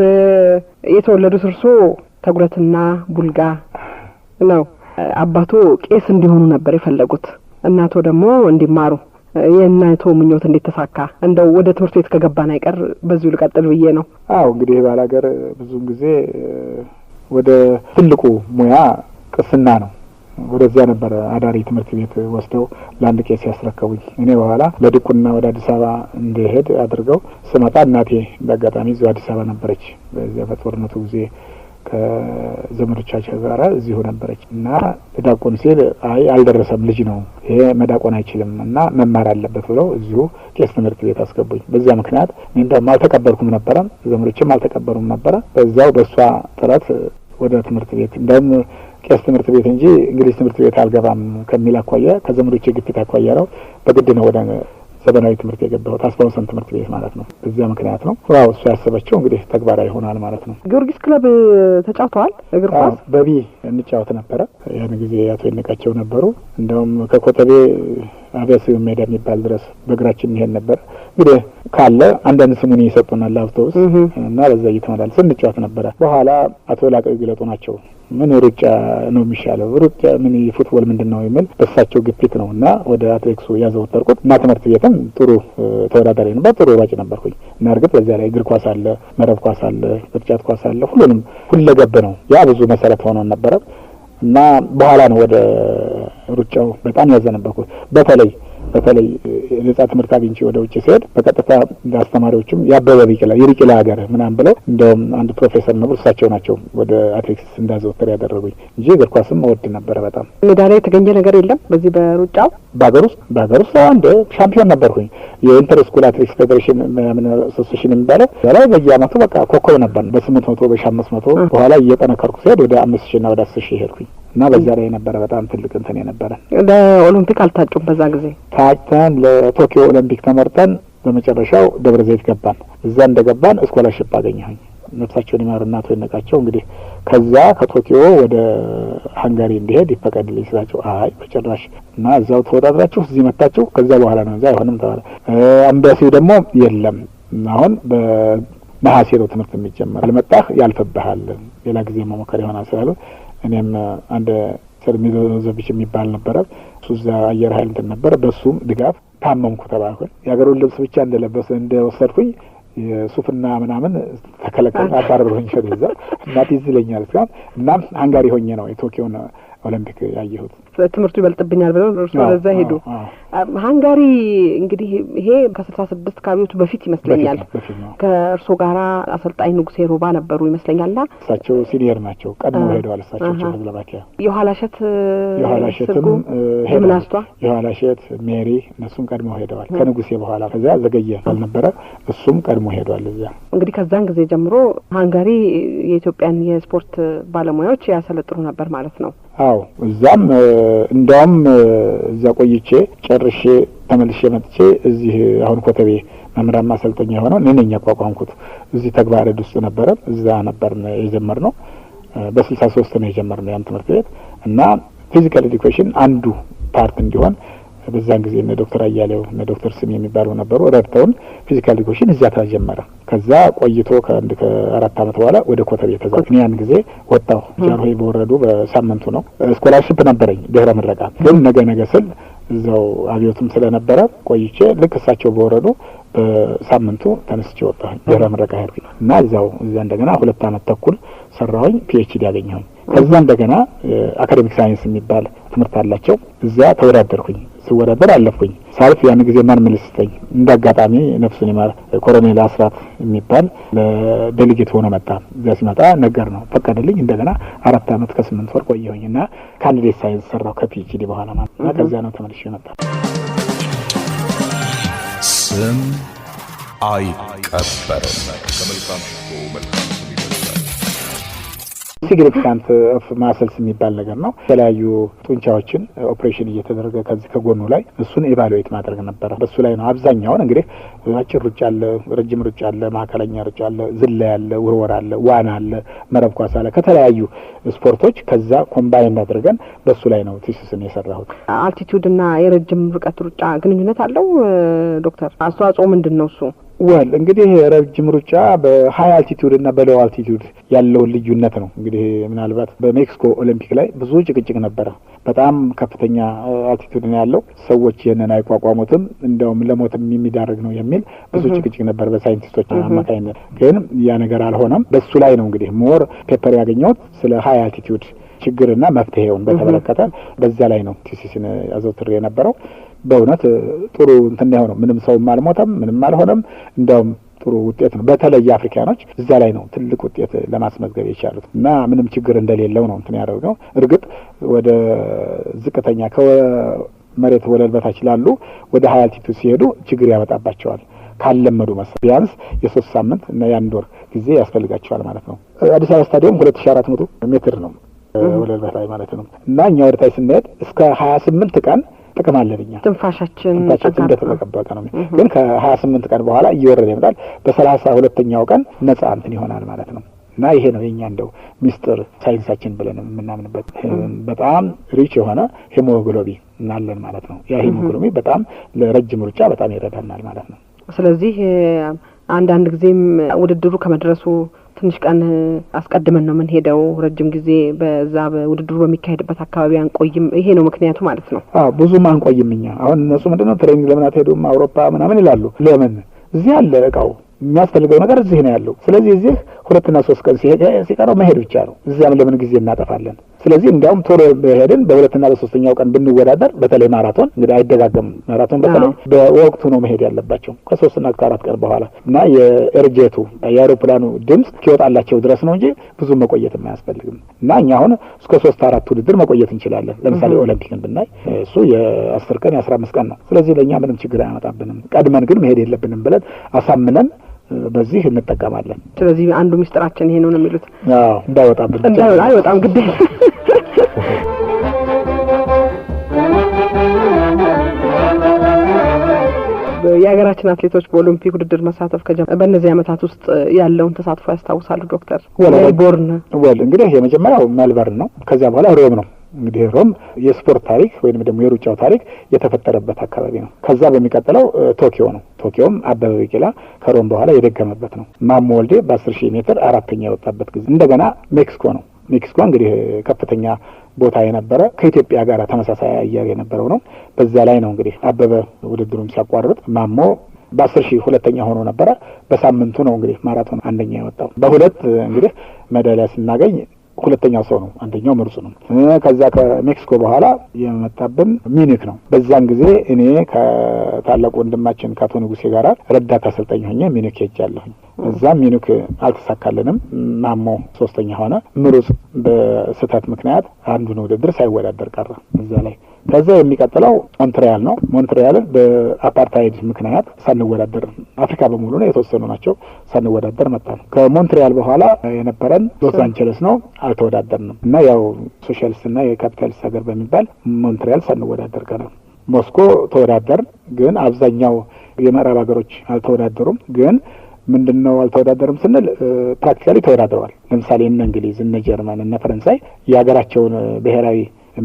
Speaker 9: የተወለዱት እርሶ ተጉለትና ቡልጋ ነው። አባቶ ቄስ እንዲሆኑ ነበር የፈለጉት፣ እናቶ ደግሞ እንዲማሩ። የእናቶ ምኞት እንዴት ተሳካ? እንደው ወደ ትምህርት ቤት ከገባን አይቀር በዚሁ ልቀጥል ብዬ ነው።
Speaker 3: አዎ እንግዲህ ባላገር ብዙውን ጊዜ ወደ ትልቁ ሙያ ቅስና ነው። ወደዚያ ነበር አዳሪ ትምህርት ቤት ወስደው ለአንድ ቄስ ያስረከቡኝ። እኔ በኋላ ለድቁና ወደ አዲስ አበባ እንድሄድ አድርገው ስመጣ እናቴ በአጋጣሚ እዚሁ አዲስ አበባ ነበረች። በዚያ በጦርነቱ ጊዜ ከዘመዶቻቸው ጋር እዚሁ ነበረች እና ዳቆን ሲል አይ አልደረሰም ልጅ ነው ይሄ መዳቆን አይችልም እና መማር አለበት ብለው እዚሁ ቄስ ትምህርት ቤት አስገቡኝ። በዚያ ምክንያት እንደውም አልተቀበልኩም ነበረ፣ ዘመዶችም አልተቀበሉም ነበረ። በዛው በእሷ ጥረት ወደ ትምህርት ቤት እንደውም ቄስ ትምህርት ቤት እንጂ እንግሊዝ ትምህርት ቤት አልገባም ከሚል አኳያ ከዘመዶቼ ግፊት አኳያ ነው በግድ ነው ወደ ዘመናዊ ትምህርት የገባሁት። አስፋውሰን ትምህርት ቤት ማለት ነው። በዚያ ምክንያት ነው ዋው እሱ ያሰበችው እንግዲህ ተግባራዊ ይሆናል ማለት ነው።
Speaker 9: ጊዮርጊስ ክለብ ተጫውተዋል እግር ኳስ?
Speaker 3: በቢ እንጫወት ነበረ። ያን ጊዜ አቶ ይነቃቸው ነበሩ። እንደውም ከኮተቤ አብያሲዮን ሜዳ የሚባል ድረስ በእግራችን ይሄን ነበር። እንግዲህ ካለ አንዳንድ ስሙን ይሰጡናል አውቶቡስ እና በዛ እየተመላለስን እንጫወት ነበረ። በኋላ አቶ ላቀው ይግለጡ ናቸው ምን ሩጫ ነው የሚሻለው ሩጫ ምን ፉትቦል ምንድነው የሚል በሳቸው ግፊት ነው እና ወደ አትሌቲክሱ ያዘወተርኩት እና ትምህርት ቤትም ጥሩ ተወዳዳሪ ነበር፣ ጥሩ ሯጭ ነበርኩኝ እና እርግጥ በዚያ ላይ እግር ኳስ አለ፣ መረብ ኳስ አለ፣ ቅርጫት ኳስ አለ፣ ሁሉንም ሁለገብ ነው። ያ ብዙ መሰረት ሆኖ ነበረ እና በኋላ ነው ወደ ሩጫው በጣም ያዘነበርኩት። በተለይ ነጻ ትምህርት አግኝቼ ወደ ውጭ ሲሄድ በቀጥታ አስተማሪዎችም ያበበ ቢቂላ የቢቂላ ሀገር ምናምን ብለው እንደውም አንድ ፕሮፌሰር ነው እሳቸው ናቸው ወደ አትሌቲክስ እንዳዘወትር ያደረጉኝ እንጂ እግር ኳስም እወድ ነበረ በጣም።
Speaker 9: ሜዳሊያ የተገኘ ነገር የለም በዚህ በሩጫው?
Speaker 3: በሀገር ውስጥ አንድ ሻምፒዮን ነበርኩኝ። የኢንተር ስኩል አትሌቲክስ ፌዴሬሽን አሶሲዬሽን የሚባለው ላይ በየአመቱ በቃ ኮከብ ነበር። በ800 በ500 በኋላ እየጠነከርኩ ሲሄድ ወደ 5000 እና ወደ 10000 ሄድኩኝ እና በዛ ላይ ነበረ በጣም ትልቅ እንትን የነበረ።
Speaker 9: ለኦሎምፒክ አልታጩም በዛ ጊዜ?
Speaker 3: ታጭተን ለቶኪዮ ኦሎምፒክ ተመርጠን በመጨረሻው ደብረ ዘይት ገባን። እዛ እንደገባን ስኮላርሺፕ አገኘሁኝ። ነፍሳቸውን ይማርና አቶ ይነቃቸው እንግዲህ ከዛ ከቶኪዮ ወደ ሃንጋሪ እንዲሄድ ይፈቀድልኝ ስላቸው አይ በጭራሽ እና እዛው ተወዳድራችሁ እዚህ መጣችሁ ከዛ በኋላ ነው እዛ አይሆንም ተባለ። አምባሲው ደግሞ የለም አሁን በነሐሴ ነው ትምህርት የሚጀመር አልመጣህ ያልፈብሃል ሌላ ጊዜ መሞከር ይሆናል ስላሉ እኔም አንድ ሰርሚዞቪች የሚባል ነበረ እሱ እዛ አየር ኃይል እንትን ነበረ በሱም ድጋፍ ታመምኩ ተባልኩኝ። የሀገሩን ልብስ ብቻ እንደወሰድኩኝ የሱፍና ምናምን ተከለከለ አባረሩኝ። ከዛ እናቴ ይዝለኛል እስካሁን እና ሃንጋሪ ሆኜ ነው የቶኪዮን ኦሎምፒክ ያየሁት።
Speaker 9: ትምህርቱ ይበልጥብኛል ብለው እርሱ ወደዛ ሄዱ። ሃንጋሪ እንግዲህ ይሄ ከ66 ካቢዮቱ በፊት ይመስለኛል። ከእርሶ ጋራ አሰልጣኝ ንጉሴ ሮባ ነበሩ ይመስለኛልና እሳቸው
Speaker 3: ሲኒየር ናቸው። ቀድሞ ሄደዋል እሳቸው ቼኮስሎቫኪያ።
Speaker 9: የኋላሸትም ጂምናስቷ
Speaker 3: የኋላሸት ሜሪ እነሱም ቀድሞ ሄደዋል ከንጉሴ በኋላ። ከዛ ዘገየ አልነበረ እሱም ቀድሞ ሄዷል እዚያ።
Speaker 9: እንግዲህ ከዛን ጊዜ ጀምሮ ሃንጋሪ የኢትዮጵያን የስፖርት ባለሙያዎች ያሰለጥሩ ነበር ማለት ነው?
Speaker 3: አዎ እዛም እንደውም እዛ ቆይቼ ጨርሼ ተመልሼ መጥቼ እዚህ አሁን ኮተቤ መምህራን ማሰልጠኛ የሆነው እኔ ነኝ ያቋቋምኩት። እዚህ ተግባረ ውስጥ ነበረ እዛ ነበር የጀመርነው። በ63 ነው የጀመርነው ያን ትምህርት ቤት እና ፊዚካል ኤዱኬሽን አንዱ ፓርት እንዲሆን በዛን ጊዜ እነ ዶክተር አያሌው እነ ዶክተር ስም የሚባሉ ነበሩ ረድተውን ፊዚካል ኤዱኬሽን እዚያ ተጀመረ። ከዛ ቆይቶ ከ4 አመት በኋላ ወደ ኮተቤ ተዛዝኩ። ያን ጊዜ ወጣሁ። ጃንሆይ በወረዱ በሳምንቱ ነው ስኮላርሺፕ ነበረኝ ድህረ ምረቃ። ግን ነገ ስል እዛው አብዮትም ስለነበረ ቆይቼ ልክ እሳቸው በወረዱ በሳምንቱ ተነስቼ ወጣሁኝ። ድህረ ምረቃ ሄድኩኝ እና እዚያ እንደገና 2 አመት ተኩል ሰራሁኝ። ፒኤችዲ ያገኘሁኝ። ከዛ እንደገና አካዴሚክ ሳይንስ የሚባል ትምህርት አላቸው። እዚያ ተወዳደርኩኝ። ስወዳደር አለፍኩኝ። ሳልፍ ያን ጊዜ ማን መልስተኝ እንዳጋጣሚ ነፍሱን ይማር ኮሎኔል አስራት የሚባል ለዴሊጌት ሆኖ መጣ። እዚያ ሲመጣ ነገር ነው ፈቀደልኝ። እንደገና 4 አመት ከ8 ወር ቆየሁኝና ካንዲዴት ሳይንስ ሰራው ከፒኤችዲ በኋላ ማለት ነው። ከዚያ ነው ተመልሼ መጣ።
Speaker 1: ስም አይቀበርም። ከመልካም ሽቶ መልካም ስም ይበዛል።
Speaker 10: ሲግኒፊካንት ኦፍ ማስልስ የሚባል ነገር ነው። የተለያዩ ጡንቻዎችን ኦፕሬሽን እየተደረገ ከዚህ ከጎኑ ላይ እሱን ኤቫሉዌት ማድረግ ነበረ። በሱ ላይ ነው አብዛኛውን እንግዲህ አጭር ሩጫ አለ፣ ረጅም ሩጫ አለ፣ መካከለኛ ሩጫ አለ፣ ዝላይ አለ፣ ውርወራ አለ፣ ዋና አለ፣ መረብ ኳስ አለ፣ ከተለያዩ ስፖርቶች ከዛ ኮምባይን አድርገን በሱ ላይ ነው ቲሲስን የሰራሁት።
Speaker 9: አልቲቲዩድ እና የረጅም ርቀት ሩጫ ግንኙነት አለው ዶክተር? አስተዋጽኦ ምንድን ነው እሱ?
Speaker 10: ወል እንግዲህ ረጅም ሩጫ በሃይ አልቲቲዩድ እና በሎው አልቲቲዩድ ያለውን ልዩነት ነው። እንግዲህ ምናልባት በሜክሲኮ ኦሊምፒክ ላይ ብዙ ጭቅጭቅ ነበረ። በጣም ከፍተኛ አልቲቲዩድ ነው ያለው፣ ሰዎች ይህንን አይቋቋሙትም፣ እንደውም ለሞትም የሚዳርግ ነው የሚል ብዙ ጭቅጭቅ ነበር በሳይንቲስቶች አማካኝነት። ግን ያ ነገር አልሆነም። በሱ ላይ ነው እንግዲህ ሞር ፔፐር ያገኘሁት ስለ ሃይ አልቲቲዩድ ችግርና መፍትሄውን በተመለከተ በዛ ላይ ነው ቲሲስን አዘውትሬ የነበረው። በእውነት ጥሩ እንትን ነው። ምንም ሰውም አልሞተም፣ ምንም አልሆነም። እንደውም ጥሩ ውጤት ነው። በተለይ አፍሪካኖች እዛ ላይ ነው ትልቅ ውጤት ለማስመዝገብ የቻሉት እና ምንም ችግር እንደሌለው ነው እንትን ያደርገው። እርግጥ ወደ ዝቅተኛ ከመሬት ወለል በታች ላሉ ወደ ሃይ አልቲቲዩድ ሲሄዱ ችግር ያመጣባቸዋል። ካለመዱ መሰለኝ ቢያንስ የ3 ሳምንት እና የ1 ወር ጊዜ ያስፈልጋቸዋል ማለት ነው። አዲስ አበባ ስታዲየም 2400 ሜትር ነው ወለል በታይ ማለት ነው እና እኛ ወደ ታች ስንሄድ እስከ 28 ቀን ጥቅም አለን። እኛ
Speaker 9: ትንፋሻችን
Speaker 10: እንደተጠበቀ ነው። ግን ከ28 ቀን በኋላ እየወረደ ይመጣል። በ32ኛው ቀን ነጻ እንትን ይሆናል ማለት ነው እና ይሄ ነው የኛ እንደው ሚስጥር ሳይንሳችን ብለን የምናምንበት። በጣም ሪች የሆነ ሄሞግሎቢን እናለን ማለት ነው። ያ ሄሞግሎቢን በጣም ለረጅም ሩጫ በጣም ይረዳናል ማለት ነው።
Speaker 9: ስለዚህ አንዳንድ ጊዜም ውድድሩ ከመድረሱ ትንሽ ቀን አስቀድመን ነው ምን ሄደው ረጅም ጊዜ በዛ በውድድሩ በሚካሄድበት አካባቢ አንቆይም። ይሄ ነው ምክንያቱ ማለት ነው።
Speaker 10: ብዙም አንቆይም እኛ። አሁን እነሱ ምንድነው ትሬኒንግ ለምን አትሄዱም አውሮፓ ምናምን ይላሉ። ለምን እዚህ ያለ እቃው የሚያስፈልገው ነገር እዚህ ነው ያለው። ስለዚህ እዚህ 2 እና 3 ቀን ሲቀረው መሄድ ብቻ ነው። እዚያም ለምን ጊዜ እናጠፋለን? ስለዚህ እንዲያውም ቶሎ በሄድን በ2 እና በ3ኛው ቀን ብንወዳደር፣ በተለይ ማራቶን እንግዲህ አይደጋገምም። ማራቶን በተለይ በወቅቱ ነው መሄድ ያለባቸው ከ3 እና 4 ቀን በኋላ እና የኤርጄቱ የአውሮፕላኑ ድምጽ እስኪወጣላቸው ድረስ ነው እንጂ ብዙ መቆየትም አያስፈልግም። እና እኛ አሁን እስከ 3-4 ውድድር መቆየት እንችላለን። ለምሳሌ ኦሊምፒክን ብናይ እሱ የ10 ቀን የ15 ቀን ነው። ስለዚህ ለእኛ ምንም ችግር አያመጣብንም። ቀድመን ግን መሄድ የለብንም ብለን አሳምነን በዚህ እንጠቀማለን።
Speaker 9: ስለዚህ አንዱ ሚስጥራችን ይሄ ነው የሚሉት።
Speaker 10: እንዳይወጣብን
Speaker 9: አይወጣም ግድ የሀገራችን አትሌቶች በኦሎምፒክ ውድድር መሳተፍ በእነዚህ ዓመታት ውስጥ ያለውን ተሳትፎ ያስታውሳሉ ዶክተር? ሜልቦርን
Speaker 10: እንግዲህ የመጀመሪያው ሜልበርን ነው። ከዚያ በኋላ ሮም ነው። እንግዲህ ሮም የስፖርት ታሪክ ወይንም ደግሞ የሩጫው ታሪክ የተፈጠረበት አካባቢ ነው። ከዛ በሚቀጥለው ቶኪዮ ነው። ቶኪዮም አበበ ቢቂላ ከሮም በኋላ የደገመበት ነው። ማሞ ወልዴ በ10,000 ሜትር 4ኛ የወጣበት ጊዜ። እንደገና ሜክሲኮ ነው። ሜክሲኮ እንግዲህ ከፍተኛ ቦታ የነበረ ከኢትዮጵያ ጋር ተመሳሳይ አየር የነበረው ነው። በዛ ላይ ነው እንግዲህ አበበ ውድድሩን ሲያቋርጥ ማሞ በ10,000 ሁለተኛ ሆኖ ነበረ። በሳምንቱ ነው እንግዲህ ማራቶን አንደኛ የወጣው። በሁለት እንግዲህ ሜዳሊያ ስናገኝ ሁለተኛው ሰው ነው፣ አንደኛው ምርጹ ነው። ከዛ ከሜክሲኮ በኋላ የመጣብን ሚኒክ ነው። በዛን ጊዜ እኔ ከታላቁ ወንድማችን ከአቶ ንጉሴ ጋር ረዳት አሰልጣኝ ሆኜ ሚኒክ ሄጃለሁኝ። እዛም ሚኒክ አልተሳካልንም። ማሞ 3ኛ ሆነ። ምሩጽ በስህተት ምክንያት አንዱን ውድድር ሳይወዳደር ቀረ እዛ ላይ። ከዛ የሚቀጥለው ሞንትሪያል ነው። ሞንትሪያልን በአፓርታይድ ምክንያት ሳንወዳደር አፍሪካ በሙሉ ነው የተወሰኑ ናቸው ሳንወዳደር መጣ ነው። ከሞንትሪያል በኋላ የነበረን ሎስ አንጀለስ ነው። አልተወዳደርንም እና ያው ሶሻሊስትና የካፒታሊስት ሀገር በሚባል ሞንትሪያል ሳንወዳደር ቀረ። ሞስኮ ተወዳደር፣ ግን አብዛኛው የምዕራብ ሀገሮች አልተወዳደሩም። ግን ምንድነው አልተወዳደርም ስንል ፕራክቲካሊ ተወዳድረዋል። ለምሳሌ እነ እንግሊዝ፣ እነ ጀርመን፣ እነ ፈረንሳይ የሀገራቸውን ብሔራዊ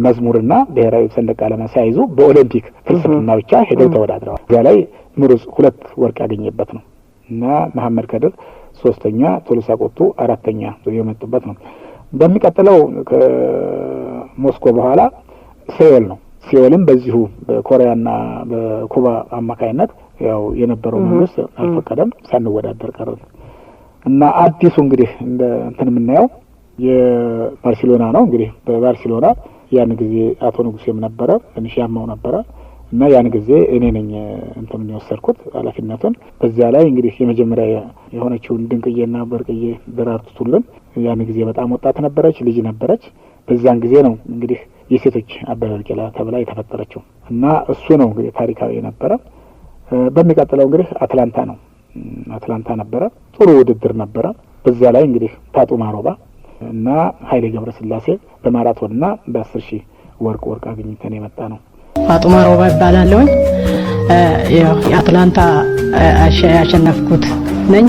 Speaker 10: መዝሙርና ብሔራዊ ሰንደቅ ዓላማ ሳይዙ በኦሊምፒክ ፍልስፍና ብቻ ሄደው ተወዳድረዋል። እዚያ ላይ ምሩጽ 2 ወርቅ ያገኘበት ነው እና መሐመድ ከድር 3ኛ፣ ቶሎሳ ቆቱ 4ኛ የመጡበት ነው። በሚቀጥለው ከሞስኮ በኋላ ሲኦል ነው። ሲኦልም በዚሁ በኮሪያና በኩባ አማካይነት ያው የነበረው መንግስት አልፈቀደም፣ ሳንወዳደር ቀረን እና አዲሱ እንግዲህ እንደ እንትን የምናየው የባርሴሎና ነው። እንግዲህ በባርሴሎና ያን ጊዜ አቶ ንጉሴም ነበረ፣ ትንሽ ያማው ነበረ እና ያን ጊዜ እኔ ነኝ እንትን የወሰድኩት ኃላፊነቱን። በዚያ ላይ እንግዲህ የመጀመሪያ የሆነችውን ድንቅዬና በርቅዬ ደራርቱ ቱሉን ያን ጊዜ በጣም ወጣት ነበረች፣ ልጅ ነበረች። በዛን ጊዜ ነው እንግዲህ የሴቶች አበበ ቢቂላ ተብላ የተፈጠረችው እና እሱ ነው እንግዲህ ታሪካዊ ነበረ። በሚቀጥለው እንግዲህ አትላንታ ነው። አትላንታ ነበረ፣ ጥሩ ውድድር ነበረ። በዛ ላይ እንግዲህ ፋጡማ ሮባ እና ኃይሌ ገብረስላሴ በማራቶንና በ10 ሺህ ወርቅ አግኝተን የመጣ ነው።
Speaker 9: ፋጡማ ሮባ ይባላለሁ። የአትላንታ ያሸነፍኩት ነኝ።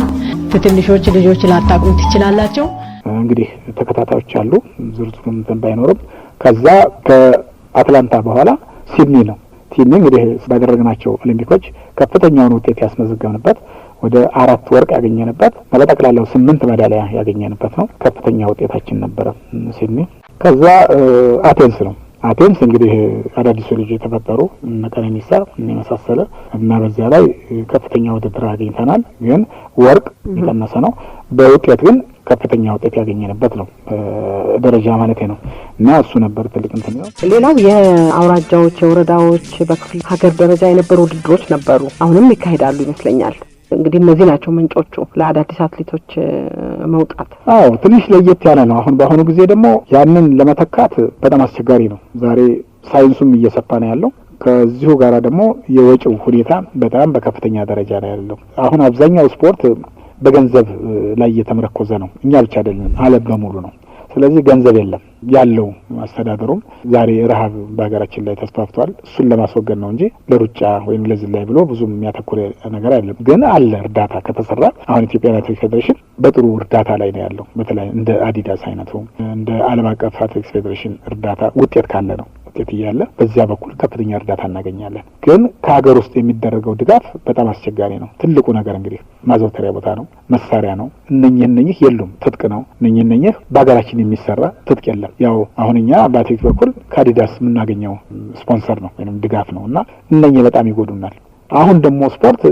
Speaker 9: ትንሾች ልጆች ላታቁት ትችላላችሁ።
Speaker 10: እንግዲህ ተከታታዮች አሉ ዝርዝሩን ባይኖርም ከዛ ከአትላንታ በኋላ ሲድኒ ነው። ሲድኒ እንግዲህ ባደረግናቸው ኦሊምፒኮች ከፍተኛውን ውጤት ያስመዘገብንበት ወደ 4 ወርቅ ያገኘንበት በጠቅላላው 8 ሜዳሊያ ያገኘንበት ነው። ከፍተኛ ውጤታችን ነበረ ሲድኒ። ከዛ አቴንስ ነው። አቴንስ እንግዲህ አዳዲስ ልጆች የተፈጠሩ ቀነኒሳ የመሳሰለ እና በዚያ ላይ ከፍተኛ ውድድር አግኝተናል። ግን ወርቅ የቀነሰ ነው። በውጤት ግን ከፍተኛ ውጤት ያገኘንበት ነው ደረጃ ማለት ነው። እና እሱ ነበር ትልቅ እንትን ነው።
Speaker 9: ሌላው የአውራጃዎች የወረዳዎች በክፍለ ሀገር ደረጃ የነበሩ ውድድሮች ነበሩ። አሁንም ይካሄዳሉ ይመስለኛል። እንግዲህ እነዚህ ናቸው ምንጮቹ ለአዳዲስ አትሌቶች መውጣት።
Speaker 10: አዎ ትንሽ ለየት ያለ ነው። አሁን በአሁኑ ጊዜ ደግሞ ያንን ለመተካት በጣም አስቸጋሪ ነው። ዛሬ ሳይንሱም እየሰፋ ነው ያለው። ከዚሁ ጋር ደግሞ የወጪው ሁኔታ በጣም በከፍተኛ ደረጃ ነው ያለው። አሁን አብዛኛው ስፖርት በገንዘብ ላይ እየተመረኮዘ ነው። እኛ ብቻ አይደለም፣ ዓለም በሙሉ ነው። ስለዚህ ገንዘብ የለም ያለው አስተዳደሩም ዛሬ ረሃብ በሀገራችን ላይ ተስፋፍቷል። እሱን ለማስወገድ ነው እንጂ ለሩጫ ወይም ለዝላይ ብሎ ብዙም የሚያተኩር ነገር አይደለም። ግን አለ እርዳታ ከተሰራ። አሁን ኢትዮጵያ አትሌቲክስ ፌዴሬሽን በጥሩ እርዳታ ላይ ነው ያለው። በተለይ እንደ አዲዳስ አይነቱ እንደ ዓለም አቀፍ አትሌቲክስ ፌዴሬሽን እርዳታ ውጤት ካለ ነው ውጤት እያለ በዚያ በኩል ከፍተኛ እርዳታ እናገኛለን። ግን ከሀገር ውስጥ የሚደረገው ድጋፍ በጣም አስቸጋሪ ነው። ትልቁ ነገር እንግዲህ ማዘውተሪያ ቦታ ነው፣ መሳሪያ ነው። እነኚህ የሉም። ትጥቅ ነው። እነኚህ በሀገራችን የሚሰራ ትጥቅ የለም። ያው አሁን እኛ በአትሌቲክስ በኩል ከአዲዳስ የምናገኘው ስፖንሰር ነው ወይም ድጋፍ ነው እና እነኚህ በጣም ይጎዱናል። አሁን ደግሞ ስፖርት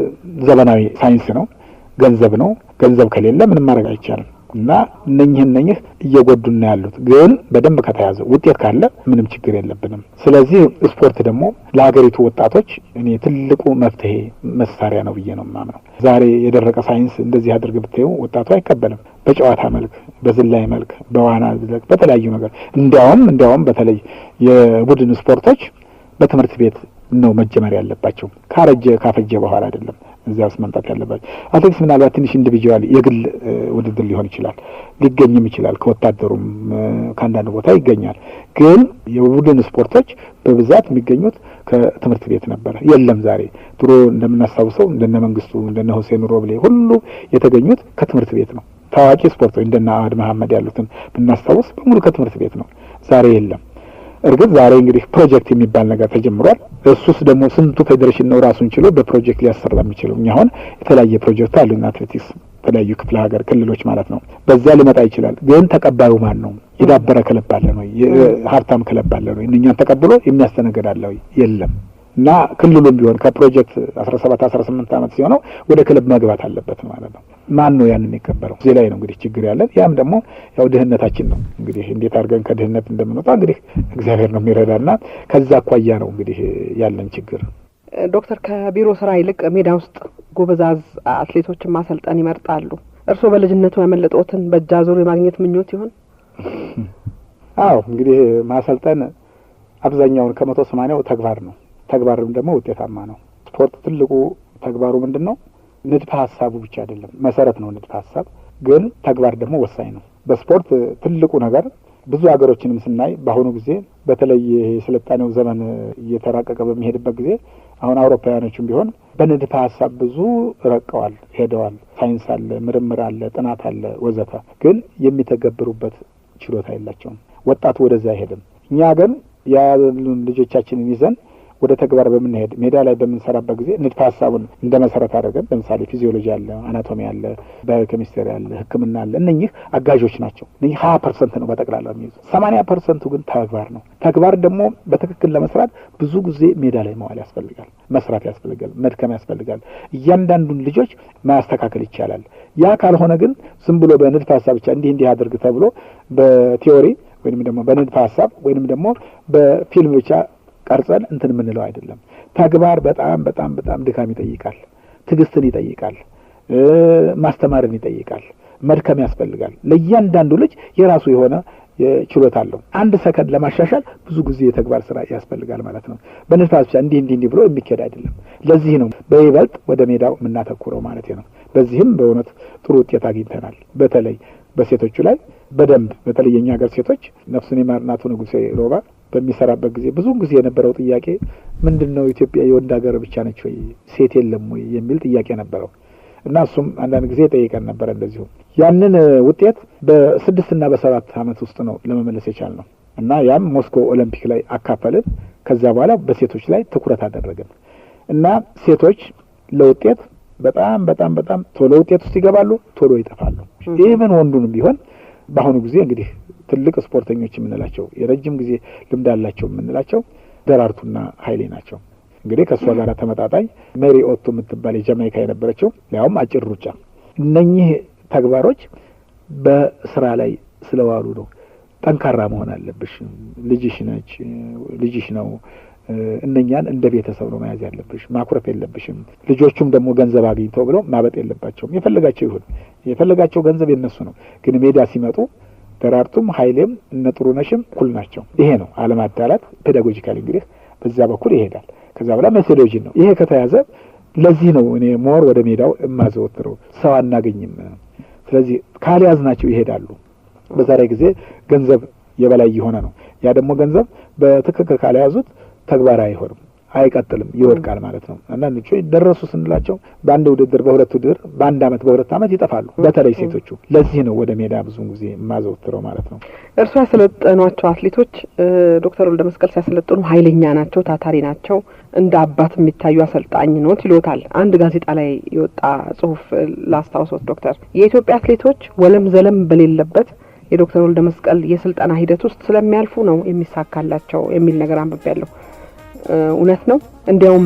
Speaker 10: ዘመናዊ ሳይንስ ነው፣ ገንዘብ ነው። ገንዘብ ከሌለ ምንም ማድረግ አይቻልም። እና እነኚህ እየጎዱና ያሉት ግን በደንብ ከተያዘ ውጤት ካለ ምንም ችግር የለብንም። ስለዚህ ስፖርት ደግሞ ለሀገሪቱ ወጣቶች እኔ ትልቁ መፍትሄ መሳሪያ ነው ብዬ ነው የማምነው። ዛሬ የደረቀ ሳይንስ እንደዚህ አድርግ ብትይው ወጣቱ አይቀበልም። በጨዋታ መልክ፣ በዝላይ መልክ፣ በዋና መልክ፣ በተለያዩ ነገር እንዲያውም በተለይ የቡድን ስፖርቶች በትምህርት ቤት ነው መጀመር ያለባቸው። ካፈጀ በኋላ አይደለም እዚያ ውስጥ መምጣት ያለባቸው። አትሌቲክስ ምናልባት ትንሽ ኢንዲቪጁዋል የግል ውድድር ሊሆን ይችላል፣ ሊገኝም ይችላል። ከወታደሩም ከአንዳንድ ቦታ ይገኛል። ግን የቡድን ስፖርቶች በብዛት የሚገኙት ከትምህርት ቤት ነበረ። የለም ዛሬ። ድሮ እንደምናስታውሰው እንደነ መንግስቱ እንደነ ሁሴን ሮብሌ ሁሉ የተገኙት ከትምህርት ቤት ነው። ታዋቂ ስፖርቶች እንደነ አዋድ መሐመድ ያሉትን ብናስታውስ በሙሉ ከትምህርት ቤት ነው። ዛሬ የለም። እርግጥ ዛሬ እንግዲህ ፕሮጀክት የሚባል ነገር ተጀምሯል። እሱስ ደግሞ ስንቱ ፌዴሬሽን ነው ራሱን ችሎ በፕሮጀክት ሊያሰራ የሚችለው? እኛ አሁን የተለያየ ፕሮጀክት አሉን አትሌቲክስ የተለያዩ ክፍለ ሀገር ክልሎች ማለት ነው። በዚያ ሊመጣ ይችላል። ግን ተቀባዩ ማን ነው? የዳበረ ክለብ አለ ነው? የሀብታም ክለብ አለ ነው? እኛን ተቀብሎ የሚያስተናግድ አለ ወይ? የለም። እና ክልሉም ቢሆን ከፕሮጀክት 17 18 ዓመት ሲሆነው ወደ ክለብ መግባት አለበት ማለት ነው። ማን ነው ያን የሚቀበለው? እዚህ ላይ ነው እንግዲህ ችግር ያለን። ያም ደግሞ ያው ድህነታችን ነው። እንግዲህ እንዴት አድርገን ከድህነት እንደምንወጣ እንግዲህ እግዚአብሔር ነው የሚረዳና ከዛ አኳያ ነው እንግዲህ ያለን ችግር።
Speaker 9: ዶክተር ከቢሮ ስራ ይልቅ ሜዳ ውስጥ ጎበዛዝ አትሌቶችን ማሰልጠን ይመርጣሉ። እርስዎ በልጅነቱ ያመለጠዎትን በእጅ አዙር የማግኘት ምኞት ይሆን?
Speaker 10: አዎ እንግዲህ ማሰልጠን አብዛኛውን ከ180 ተግባር ነው። ተግባርም ደግሞ ውጤታማ ነው። ስፖርት ትልቁ ተግባሩ ምንድን ነው? ንድፈ ሀሳቡ ብቻ አይደለም፣ መሰረት ነው ንድፈ ሀሳብ፣ ግን ተግባር ደግሞ ወሳኝ ነው። በስፖርት ትልቁ ነገር ብዙ ሀገሮችንም ስናይ በአሁኑ ጊዜ በተለይ የስልጣኔው ዘመን እየተራቀቀ በሚሄድበት ጊዜ አሁን አውሮፓውያኖችም ቢሆን በንድፈ ሀሳብ ብዙ ረቀዋል፣ ሄደዋል። ሳይንስ አለ፣ ምርምር አለ፣ ጥናት አለ ወዘተ፣ ግን የሚተገብሩበት ችሎታ የላቸውም። ወጣቱ ወደዛ አይሄድም። እኛ ግን ያሉን ልጆቻችንን ይዘን ወደ ተግባር በምንሄድ ሜዳ ላይ በምንሰራበት ጊዜ ንድፈ ሀሳቡን እንደ መሰረት አድርገን ለምሳሌ ፊዚዮሎጂ አለ፣ አናቶሚ አለ፣ ባዮኬሚስትሪ አለ፣ ሕክምና አለ። እነኚህ አጋዦች ናቸው። እነኚህ 20% ነው በጠቅላላ የሚይዙ። 80% ግን ተግባር ነው። ተግባር ደግሞ በትክክል ለመስራት ብዙ ጊዜ ሜዳ ላይ መዋል ያስፈልጋል፣ መስራት ያስፈልጋል፣ መድከም ያስፈልጋል። እያንዳንዱን ልጆች ማስተካከል ይቻላል። ያ ካልሆነ ግን ዝም ብሎ በንድፈ ሀሳብ ብቻ እንዲህ አድርግ ተብሎ በቲዮሪ ወይንም ደግሞ በንድፈ ሀሳብ ወይንም ደግሞ በፊልም ብቻ ቀርጸን እንትን የምንለው አይደለም። ተግባር በጣም በጣም በጣም ድካም ይጠይቃል፣ ትዕግስትን ይጠይቃል፣ ማስተማርን ይጠይቃል፣ መድከም ያስፈልጋል። ለእያንዳንዱ ልጅ የራሱ የሆነ ችሎታ አለው። አንድ ሰከንድ ለማሻሻል ብዙ ጊዜ የተግባር ስራ ያስፈልጋል ማለት ነው። በንድፈ ሀሳብ ብቻ እንዲህ ብሎ የሚካሄድ አይደለም። ለዚህ ነው በይበልጥ ወደ ሜዳው የምናተኩረው ማለት ነው። በዚህም በእውነት ጥሩ ውጤት አግኝተናል። በተለይ በሴቶቹ ላይ በደንብ በተለይ የኛ ሀገር ሴቶች ነፍሱን የማርናቱ ንጉሴ ሮባ በሚሰራበት ጊዜ ብዙ ጊዜ የነበረው ጥያቄ ምንድነው ኢትዮጵያ የወንድ ሀገር ብቻ ነች ወይ ሴት የለም ወይ የሚል ጥያቄ ነበረው እና እሱም አንዳንድ ጊዜ ጠይቀን ነበር። እንደዚሁ ያንን ውጤት በ6 እና በ7 ዓመት ውስጥ ነው ለመመለስ የቻልነው እና ያም ሞስኮ ኦሎምፒክ ላይ አካፈልን። ከዛ በኋላ በሴቶች ላይ ትኩረት አደረግን እና ሴቶች ለውጤት በጣም በጣም በጣም ቶሎ ውጤት ውስጥ ይገባሉ፣ ቶሎ ይጠፋሉ። ኢቭን ወንዱንም ቢሆን በአሁኑ ጊዜ እንግዲህ ትልቅ ስፖርተኞች የምንላቸው የረጅም ጊዜ ልምድ አላቸው የምንላቸው ደራርቱና ኃይሌ ናቸው። እንግዲህ ከእሷ ጋር ተመጣጣኝ ሜሪ ኦቶ የምትባል የጃማይካ የነበረችው ያውም አጭር ሩጫ። እነኚህ ተግባሮች በስራ ላይ ስለዋሉ ነው። ጠንካራ መሆን አለብሽ፣ ልጅሽ ነች፣ ልጅሽ ነው። እነኛን እንደ ቤተሰብ ነው መያዝ ያለብሽ፣ ማኩረፍ የለብሽም። ልጆቹም ደግሞ ገንዘብ አግኝተው ብለው ማበጥ የለባቸውም። የፈለጋቸው ይሁን፣ የፈለጋቸው ገንዘብ የነሱ ነው። ግን ሜዳ ሲመጡ ደራርቱም ኃይሌም እነ ጥሩነሽም እኩል ናቸው። ይሄ ነው አለማዳላት። ፔዳጎጂካሊ እንግዲህ በዛ በኩል ይሄዳል። ከዛ በኋላ ሜቶዶሎጂ ነው። ይሄ ከተያዘ ለዚህ ነው እኔ ሞር ወደ ሜዳው የማዘወትረው። ሰው አናገኝም። ስለዚህ ካልያዝናቸው ይሄዳሉ። በዛሬ ጊዜ ገንዘብ የበላይ የሆነ ነው። ያ ደግሞ ገንዘብ በትክክል ካልያዙት ተግባራዊ አይሆንም፣ አይቀጥልም፣ ይወድቃል ማለት ነው። አንዳንዶቹ ደረሱ ስንላቸው በአንድ ውድድር፣ በሁለት ውድድር፣ በአንድ አመት፣ በሁለት አመት ይጠፋሉ። በተለይ ሴቶቹ። ለዚህ ነው ወደ ሜዳ ብዙ ጊዜ የማዘወትረው ማለት ነው።
Speaker 9: እርሱ ያሰለጠኗቸው አትሌቶች ዶክተር ወልደ መስቀል ሲያሰለጥኑ ኃይለኛ ናቸው፣ ታታሪ ናቸው፣ እንደ አባት የሚታዩ አሰልጣኝ ነው ይሎታል። አንድ ጋዜጣ ላይ የወጣ ጽሁፍ ላስታውሶት ዶክተር፣ የኢትዮጵያ አትሌቶች ወለም ዘለም በሌለበት የዶክተር ወልደ መስቀል የስልጠና ሂደት ውስጥ ስለሚያልፉ ነው የሚሳካላቸው የሚል ነገር አንብቤያለሁ። እውነት ነው? እንዲያውም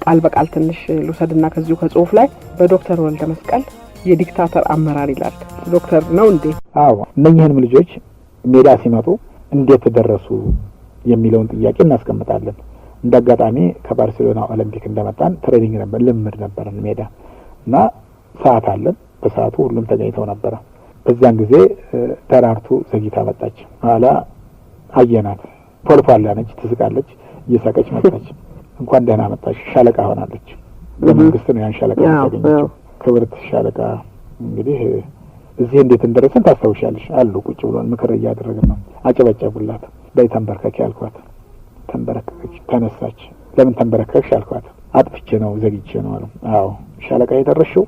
Speaker 9: ቃል በቃል ትንሽ ልውሰድና ከዚሁ ከጽሁፍ ላይ በዶክተር ወልደ መስቀል የዲክታተር አመራር ይላል። ዶክተር ነው እንዴ?
Speaker 10: አዎ። እነኚህንም ልጆች ሜዳ ሲመጡ እንዴት ደረሱ የሚለውን ጥያቄ እናስቀምጣለን። እንደ አጋጣሚ ከባርሴሎና ኦሎምፒክ እንደመጣን ትሬኒንግ ነበር፣ ልምድ ነበረን ሜዳ እና ሰዓት አለን። በሰዓቱ ሁሉም ተገኝተው ነበረ። በዛን ጊዜ ደራርቱ ዘግይታ መጣች። ኋላ አየናት። ፖልፖላ ነች፣ ትስቃለች፣ እየሳቀች መጣች። እንኳን ደህና መጣች፣ ሻለቃ ሆናለች። በመንግስት ነው ያን ሻለቃ ያገኘችው። ክብርት ሻለቃ። እንግዲህ እዚህ እንዴት እንደረሰን ታስታውሻለሽ? አሉ ቁጭ ብሎን ምክር እያደረግን ነው። አጨበጨቡላት። በይ ተንበርከክ ያልኳት፣ ተንበረከከች፣ ተነሳች። ለምን ተንበረከክሽ አልኳት። አጥፍቼ ነው ዘግይቼ ነው አሉ። አዎ ሻለቃ የደረሽው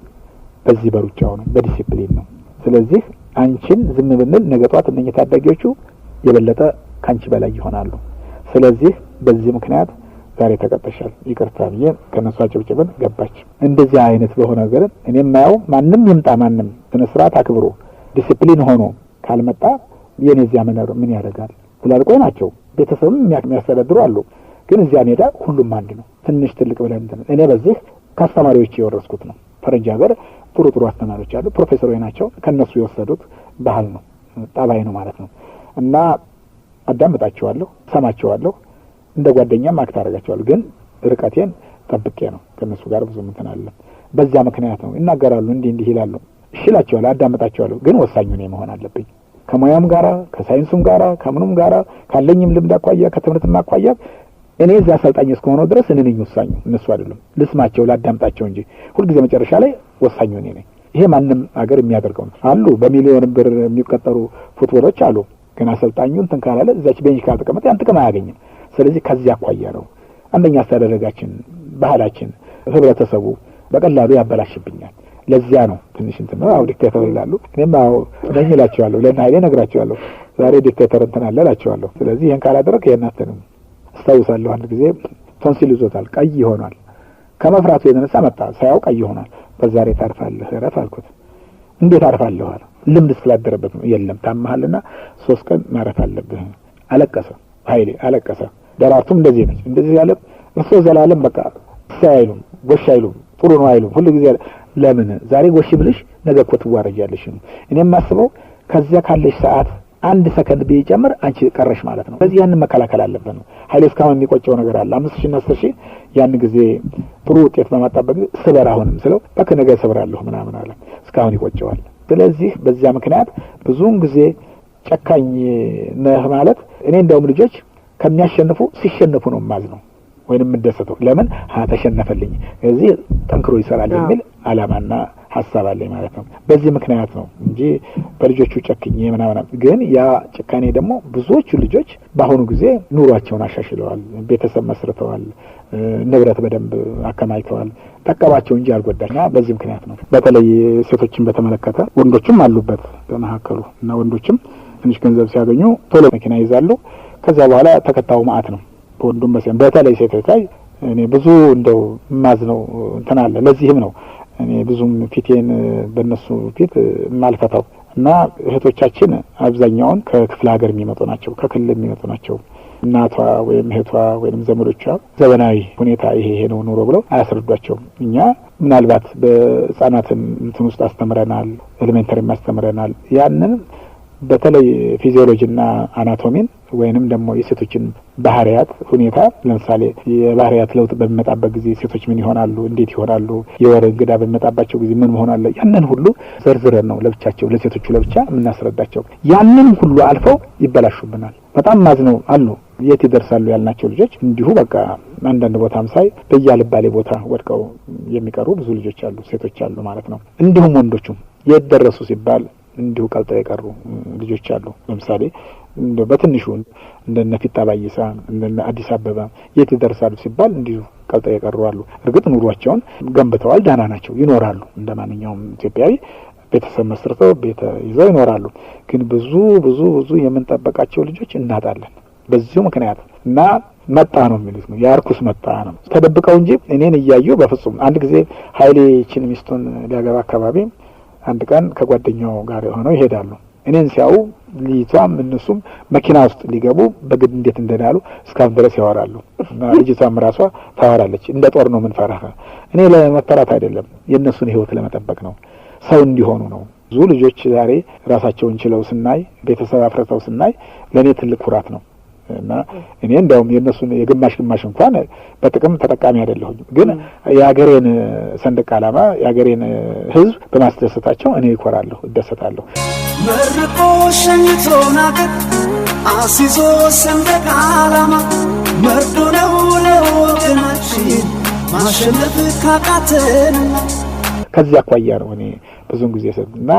Speaker 10: በዚህ በሩጫው ነው፣ በዲሲፕሊን ነው። ስለዚህ አንቺን ዝም ብንል ነገ ጧት እነኚህ ታዳጊዎቹ የበለጠ ካንቺ በላይ ይሆናሉ። ስለዚህ በዚህ ምክንያት ዛሬ ተቀጠሻል፣ ይቅርታ ብዬ ከነሱ አጨብጭበን ገባች። እንደዚህ አይነት በሆነ ነገር እኔ የማየው ማንም ይምጣ ማንም ስነ ስርዓት አክብሮ ዲሲፕሊን ሆኖ ካልመጣ የኔ እዚያ መኖር ምን ያደርጋል? ትላልቆይ ናቸው፣ ቤተሰብም የሚያስተዳድሩ አሉ። ግን እዚያ ሜዳ ሁሉም አንድ ነው። ትንሽ ትልቅ ብለን እኔ በዚህ ከአስተማሪዎች የወረስኩት ነው። ፈረንጅ ሀገር ጥሩ ጥሩ አስተማሪዎች አሉ፣ ፕሮፌሰሮች ናቸው። ከነሱ የወሰዱት ባህል ነው፣ ጠባይ ነው ማለት ነው። እና አዳምጣቸዋለሁ፣ ሰማቸዋለሁ፣ እንደ ጓደኛም አክት አደርጋቸዋለሁ። ግን ርቀቴን ጠብቄ ነው። ከነሱ ጋር ብዙ እንትን አለ። በዛ ምክንያት ነው ይናገራሉ፣ እንዲህ እንዲህ ይላሉ። እሺ እላቸዋለሁ፣ አዳምጣቸዋለሁ። ግን ወሳኙ እኔ መሆን አለብኝ። ከሙያም ጋራ ከሳይንሱም ጋራ ከምኑም ጋራ ካለኝም ልምድ አኳያ ከትምህርትም አኳያ እኔ እዛ አሰልጣኝ እስከሆነው ድረስ እኔ ነኝ ወሳኙ፣ እነሱ አይደሉም። ልስማቸው፣ ላዳምጣቸው እንጂ ሁልጊዜ መጨረሻ ላይ ወሳኙ እኔ ነኝ። ይሄ ማንም አገር የሚያደርገው ነው። አሉ በሚሊዮን ብር የሚቀጠሩ ፉትቦሎች አሉ። ግን አሰልጣኙ እንትን ካላለ እዛች ቤንች ካልተቀመጠ ያን ጥቅም አያገኝም። ስለዚህ ከዚህ አኳያ ነው አንደኛ አስተዳደጋችን፣ ባህላችን፣ ህብረተሰቡ በቀላሉ ያበላሽብኛል። ለዚያ ነው ትንሽ እንትን ነው። አዎ ዲክቴተር ይላሉ። እኔም አዎ ነኝ እላቸዋለሁ። ለእነ ኃይሌ እነግራቸዋለሁ። ዛሬ ዲክቴተር እንትን አለ እላቸዋለሁ። ስለዚህ ይህን ካላደረግ ይህን አትንም። አስታውሳለሁ አንድ ጊዜ ቶንሲል ይዞታል፣ ቀይ ይሆናል። ከመፍራቱ የተነሳ መጣ፣ ሳያው ቀይ ይሆናል። በዛሬ ታርፋለህ እረፍ አልኩት። እንዴት አርፋለሁ አለ። ልምድ ስላደረበት ነው። የለም ታመሃልና 3 ቀን ማረፍ አለብህ። አለቀሰ፣ ኃይሌ አለቀሰ። ደራርቱም እንደዚህ ነች። እንደዚህ ያለ እርሶ ዘላለም በቃ ሳይሉም ጎሽ አይሉም፣ ጥሩ ነው አይሉም። ሁሉ ጊዜ ለምን ዛሬ ጎሽ ብልሽ ነገ እኮ ትዋረጃለሽ ነው። እኔም ማስበው ከዚያ ካለሽ ሰዓት 1 ሰከንድ ቢጨምር አንቺ ቀረሽ ማለት ነው። ስለዚህ ያንን መከላከል አለበት ነው። ኃይሌ እስካሁን የሚቆጨው ነገር አለ። 5000 እና 10000 ያን ጊዜ ጥሩ ውጤት በማጣበቅ ስበር አሁንም ስለው በቃ ነገ ሰብራለሁ ምናምን አለ። እስካሁን ይቆጨዋል። ስለዚህ በዚያ ምክንያት ብዙውን ጊዜ ጨካኝ ነህ ማለት እኔ እንደውም ልጆች ከሚያሸንፉ ሲሸነፉ ነው ማዝ ነው። ወይንም የምደሰተው ለምን ተሸነፈልኝ እዚህ ጠንክሮ ይሰራል የሚል አላማና ሐሳብ አለኝ ማለት ነው። በዚህ ምክንያት ነው እንጂ በልጆቹ ጨክኜ ምናምን። ግን ያ ጭካኔ ደግሞ ብዙዎቹ ልጆች በአሁኑ ጊዜ ኑሯቸውን አሻሽለዋል፣ ቤተሰብ መስርተዋል፣ ንብረት በደንብ አከማይተዋል። ጠቀባቸው እንጂ አልጎዳና በዚህ ምክንያት ነው። በተለይ ሴቶችን በተመለከተ ወንዶችም አሉበት በመካከሉ እና ወንዶችም ትንሽ ገንዘብ ሲያገኙ ቶሎ መኪና ይዛሉ። ከዛ በኋላ ተከታዩ ማአት ነው። በወንዱም በተለይ ሴቶች ላይ እኔ ብዙ እንደው ማዝነው እንትን አለ። ለዚህም ነው እኔ ብዙም ፊቴን በእነሱ ፊት የማልፈታው እና እህቶቻችን አብዛኛውን ከክፍለ ሀገር የሚመጡ ናቸው፣ ከክልል የሚመጡ ናቸው። እናቷ ወይም እህቷ ወይም ዘመዶቿ ዘመናዊ ሁኔታ ይሄ ነው ኑሮ ብለው አያስረዷቸውም። እኛ ምናልባት በህጻናትን እንትን ውስጥ አስተምረናል፣ ኤሌሜንተሪ አስተምረናል። ያንን በተለይ ፊዚዮሎጂና አናቶሚን ወይንም ደግሞ የሴቶችን ባህሪያት ሁኔታ ለምሳሌ የባህሪያት ለውጥ በሚመጣበት ጊዜ ሴቶች ምን ይሆናሉ፣ እንዴት ይሆናሉ፣ የወር እንግዳ በሚመጣባቸው ጊዜ ምን መሆን አለ፣ ያንን ሁሉ ዘርዝረን ነው ለብቻቸው ለሴቶቹ ለብቻ የምናስረዳቸው። ያንን ሁሉ አልፈው ይበላሹብናል። በጣም ማዝነው አሉ የት ይደርሳሉ ያልናቸው ልጆች እንዲሁ በቃ አንዳንድ ቦታም ሳይ በያልባሌ ቦታ ወድቀው የሚቀሩ ብዙ ልጆች አሉ፣ ሴቶች አሉ ማለት ነው። እንዲሁም ወንዶቹም የት ደረሱ ሲባል እንዲሁ ቀልጠው የቀሩ ልጆች አሉ። ለምሳሌ በትንሹ እንደነ ፊታ ባይሳ እንደነ አዲስ አበባ የት ይደርሳሉ ሲባል እንዲሁ ቀልጠው የቀሩ አሉ። እርግጥ ኑሯቸውን ገንብተዋል፣ ዳና ናቸው፣ ይኖራሉ። እንደማንኛውም ኢትዮጵያዊ ቤተሰብ መስርተው ቤተ ይዘው ይኖራሉ። ግን ብዙ ብዙ ብዙ የምንጠበቃቸው ልጆች እናጣለን በዚሁ ምክንያት እና መጣ ነው የሚሉት ነው ያርኩስ መጣ ነው ተደብቀው እንጂ እኔን እያዩ በፍጹም። አንድ ጊዜ ኃይሌ ችን ሚስቱን ሊያገባ አካባቢ አንድ ቀን ከጓደኛው ጋር ሆነው ይሄዳሉ። እኔን ሲያዩ ልጅቷም እነሱም መኪና ውስጥ ሊገቡ በግድ እንዴት እንደዳሉ እስካሁን ድረስ ያወራሉ። እና ልጅቷም ራሷ ታወራለች። እንደ ጦር ነው ምን ፈራህ? እኔ ለመፈራት አይደለም የእነሱን ህይወት ለመጠበቅ ነው፣ ሰው እንዲሆኑ ነው። ብዙ ልጆች ዛሬ ራሳቸውን ችለው ስናይ፣ ቤተሰብ አፍርተው ስናይ ለእኔ ትልቅ ኩራት ነው። እና እኔ እንደውም የእነሱን የግማሽ እንኳን በጥቅም ተጠቃሚ አይደለሁም። ግን የሀገሬን ሰንደቅ ዓላማ የሀገሬን ህዝብ በማስደሰታቸው እኔ ይኮራለሁ፣ እደሰታለሁ።
Speaker 11: መርቆ ሸኝቶና አሲዞ ሰንደቅ ዓላማ መርዶ ነው ለወገናችን ማሸነፍ ካቃተን።
Speaker 10: ከዚህ አኳያ ነው እኔ ብዙውን ጊዜ እና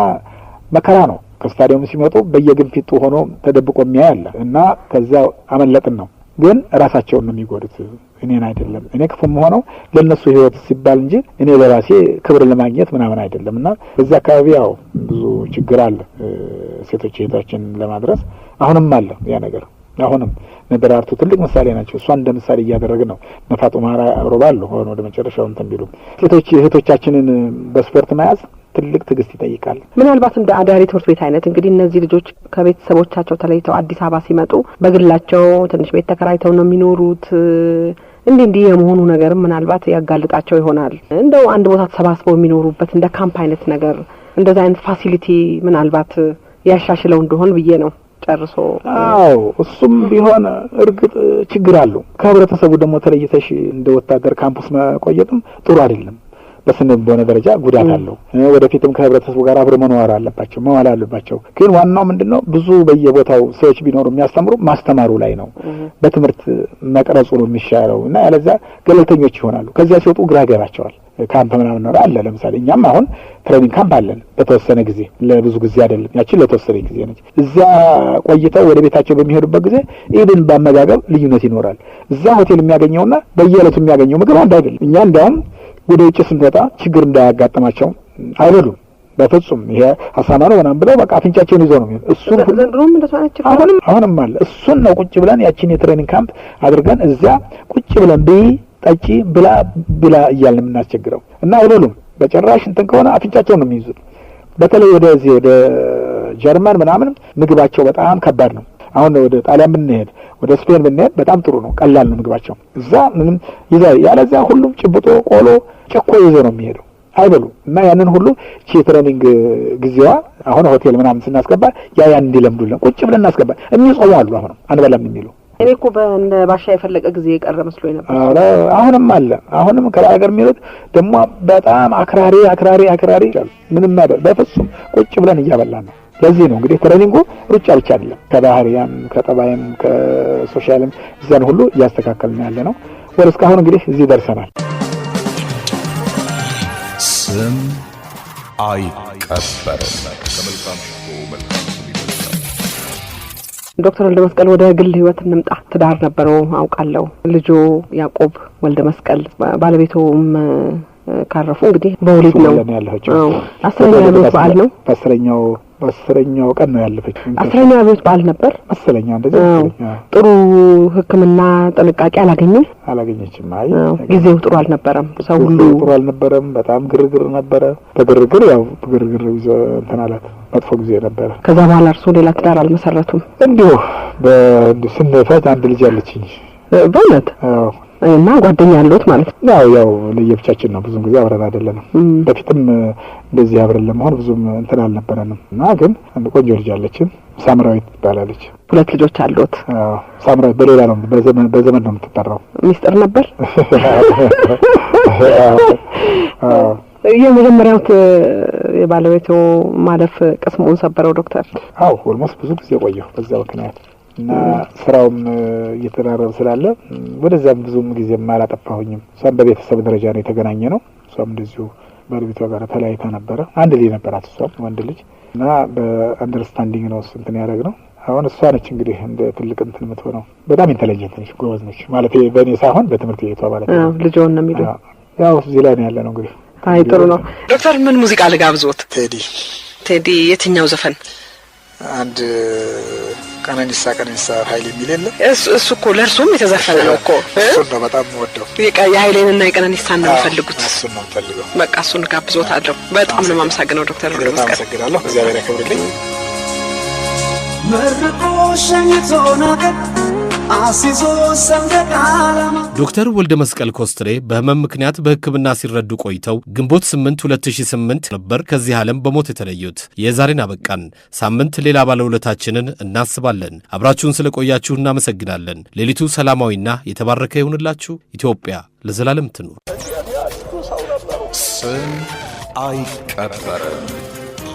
Speaker 10: መከራ ነው። ከስታዲየም ሲመጡ በየግንፊቱ ሆኖ ተደብቆ የሚያይ አለ እና ከዛ አመለጥን ነው። ግን ራሳቸውን ነው የሚጎዱት፣ እኔን አይደለም። እኔ ክፉም ሆነው ለነሱ ህይወት ሲባል እንጂ እኔ ለራሴ ክብር ለማግኘት ምናምን አይደለም። እና በዚህ አካባቢ ያው ብዙ ችግር አለ ሴቶች እህታችን ለማድረስ አሁንም አለ ያ ነገር። አሁንም ነደራርቱ ትልቅ ምሳሌ ናቸው። እሷን እንደ ምሳሌ እያደረግን ነው። ነፋጡማ ሮባሉ ሆነ ወደ መጨረሻው እንትን ቢሉ ሴቶች እህቶቻችንን በስፖርት መያዝ ትልቅ ትዕግስት ይጠይቃል።
Speaker 9: ምናልባት እንደ አዳሪ ትምህርት ቤት አይነት እንግዲህ እነዚህ ልጆች ከቤተሰቦቻቸው ተለይተው አዲስ አበባ ሲመጡ በግላቸው ትንሽ ቤት ተከራይተው ነው የሚኖሩት። እንዲህ የመሆኑ ነገር ምናልባት ያጋልጣቸው ይሆናል። እንደው አንድ ቦታ ተሰባስበው የሚኖሩበት እንደ ካምፕ አይነት ነገር እንደዛ አይነት ፋሲሊቲ ምናልባት ያሻሽለው እንደሆን ብዬ ነው። ጨርሶ
Speaker 10: አዎ፣ እሱም ቢሆን እርግጥ ችግር አለው። ከህብረተሰቡ ደግሞ ተለይተሽ እንደ ወታደር ካምፕስ መቆየትም ጥሩ አይደለም። በስነ ልቦና ደረጃ ጉዳት አለው። ወደፊትም ከህብረተሰቡ ጋር አብረው መኖር አለባቸው፣ መዋል አለባቸው። ግን ዋናው ምንድነው ብዙ በየቦታው ሰዎች ቢኖሩ የሚያስተምሩ ማስተማሩ ላይ ነው። በትምህርት መቅረጹ ነው የሚሻለው እና ያለዛ ገለልተኞች ይሆናሉ። ከዚያ ሲወጡ ግራ ይገባቸዋል። ካምፕ ምናምን ነው አለ። ለምሳሌ እኛም አሁን ትሬኒንግ ካምፕ አለን በተወሰነ ጊዜ፣ ለብዙ ጊዜ አይደለም። ያችን ለተወሰነ ጊዜ ነች። እዛ ቆይተው ወደ ቤታቸው በሚሄዱበት ጊዜ ኢቭን በአመጋገብ ልዩነት ይኖራል። እዛ ሆቴል የሚያገኘውና በየዕለቱ የሚያገኘው ምግብ አንድ አይደለም። እኛ እንዲያውም ወደ ውጭ ስንወጣ ችግር እንዳያጋጥማቸው አይበሉም በፍጹም። ይሄ አሳማ ነው ምናምን ብለው በቃ አፍንጫቸውን ይዘው ነው የሚሆነው። እሱን አሁንም አለ። እሱን ነው ቁጭ ብለን ያችን የትሬኒንግ ካምፕ አድርገን እዚያ ቁጭ ብለን ጠጪ ብላ እያልን የምናስቸግረው እና አይበሉም በጭራሽ። እንትን ከሆነ አፍንጫቸውን ነው የሚይዙት። በተለይ ወደዚህ ወደ ጀርመን ምናምን ምግባቸው በጣም ከባድ ነው። አሁን ወደ ጣሊያን ብንሄድ ወደ ስፔን ብንሄድ በጣም ጥሩ ነው፣ ቀላል ነው ምግባቸው። እዛ ምንም ይዘው ያለዚያ ሁሉም ጭብጦ ቆሎ ጨኮ ይዘው ነው የሚሄደው፣ አይበሉም። እና ያንን ሁሉ ትሬኒንግ ጊዜዋ አሁን ሆቴል ምናምን ስናስገባ ያን እንዲለምዱልን ቁጭ ብለን እናስገባ። የሚጾሙ አሉ አሁንም አንበላም የሚሉ።
Speaker 9: እኔ እኮ በእነ ባሻ የፈለቀ ጊዜ የቀረ መስሎኝ ነበር።
Speaker 10: አሁንም አለ። አሁንም ከሀገር የሚሉት ደግሞ በጣም አክራሪ ምንም አይደል። በፍጹም ቁጭ ብለን እያበላን ነው። ለዚህ ነው እንግዲህ ትሬኒንጉ ሩጫ ብቻ አይደለም። ከባህሪያም ከጠባይም ከሶሻልም እዛን ሁሉ እያስተካከልን ያለ ነው። ወደ እስካሁን እንግዲህ እዚህ ደርሰናል።
Speaker 1: ስም አይቀበርም። ከመልካም ሽቶ መልካም ስም ይበልጣል።
Speaker 9: ዶክተር ወልደ መስቀል ወደ ግል ህይወት እንምጣ። ትዳር ነበረው አውቃለሁ። ልጆ ያዕቆብ ወልደ መስቀል ባለቤቱም ካረፉ እንግዲህ በወሊድ ነው። አስረኛ ዓመት በዓል ነው። በአስረኛው ቀን ነው ያለፈች። አስረኛ ዓመት በዓል ነበር መሰለኝ። እንደዚህ ጥሩ ሕክምና ጥንቃቄ አላገኘችም። አይ ጊዜው ጥሩ አልነበረም። ሰው ሁሉ ጥሩ አልነበረም። በጣም ግርግር ነበረ። በግርግር ይዞ እንትን አላት። መጥፎ ጊዜ ነበረ። ከዛ በኋላ እርሱ ሌላ ትዳር አልመሰረቱም። እንዲሁ ስንፈት አንድ ልጅ አለችኝ። በእውነት እና ጓደኛ ያለሁት ማለት ነው። ያው ለየብቻችን ነው። ብዙም ጊዜ አብረን አይደለንም። በፊትም እንደዚህ አብረን ለመሆን ብዙም እንትን አልነበረንም። እና ግን አንድ ቆንጆ ልጅ አለችን፣ ሳምራዊት ትባላለች። 2 ልጆች አሉት። ሳምራዊት በሌላ ነው በዘመን ነው የምትጠራው። ሚስጥር ነበር። የመጀመሪያው የባለቤቱ ማለፍ ቅስሙን ሰበረው ዶክተር? አዎ ኦልሞስት ብዙ ጊዜ ቆየሁ በዛ ምክንያት እና ስራውም እየተራረበ ስላለ ወደዛም ብዙም ጊዜም አላጠፋሁኝም። እሷም በቤተሰብ ደረጃ ነው የተገናኘ ነው። እሷም እንደዚሁ ባለቤቷ ጋር ተለያይታ ነበረ። አንድ ልጅ ነበራት እሷም ወንድ ልጅ እና በአንደርስታንዲንግ ነው እንትን ያደረግነው። አሁን እሷ ነች እንግዲህ እንደ ትልቅ እንትን የምትሆነው። በጣም ኢንተለጀንት ነች፣ ጎበዝ ነች ማለት በእኔ ሳይሆን በትምህርት ቤቷ ማለት ነው። ልጅውን ነው የሚለው። ያው እዚህ ላይ ነው ያለ ነው እንግዲህ። አይ ጥሩ ነው ዶክተር። ምን ሙዚቃ ልጋብዞት? ቴዲ የትኛው ዘፈን? አንድ ቀነኒሳ ኃይሌ የሚል የለ እሱ እኮ ለእርሱም የተዘፈነ ነው እኮ። እሱን ነው በጣም ወደው። የኃይሌንና የቀነኒሳን ነው የሚፈልጉት? እሱን ነው የምፈልገው። በቃ እሱን ጋብዞታለሁ። በጣም ነው የማመሰግነው ዶክተር ወልደ መስቀል። አመሰግናለሁ። እግዚአብሔር ያክብርልኝ።
Speaker 11: መርቆ ሸኝቶናል አሲዞ ሰንደቅ ዓላማ።
Speaker 2: ዶክተር ወልደ መስቀል ኮስትሬ በህመም ምክንያት በሕክምና ሲረዱ ቆይተው ግንቦት 8 2008 ነበር ከዚህ ዓለም በሞት የተለዩት። የዛሬን አበቃን። ሳምንት ሌላ ባለውለታችንን እናስባለን። አብራችሁን ስለቆያችሁ እናመሰግናለን። ሌሊቱ ሰላማዊና የተባረከ ይሁንላችሁ። ኢትዮጵያ ለዘላለም ትኑር።
Speaker 1: ስም አይቀበርም።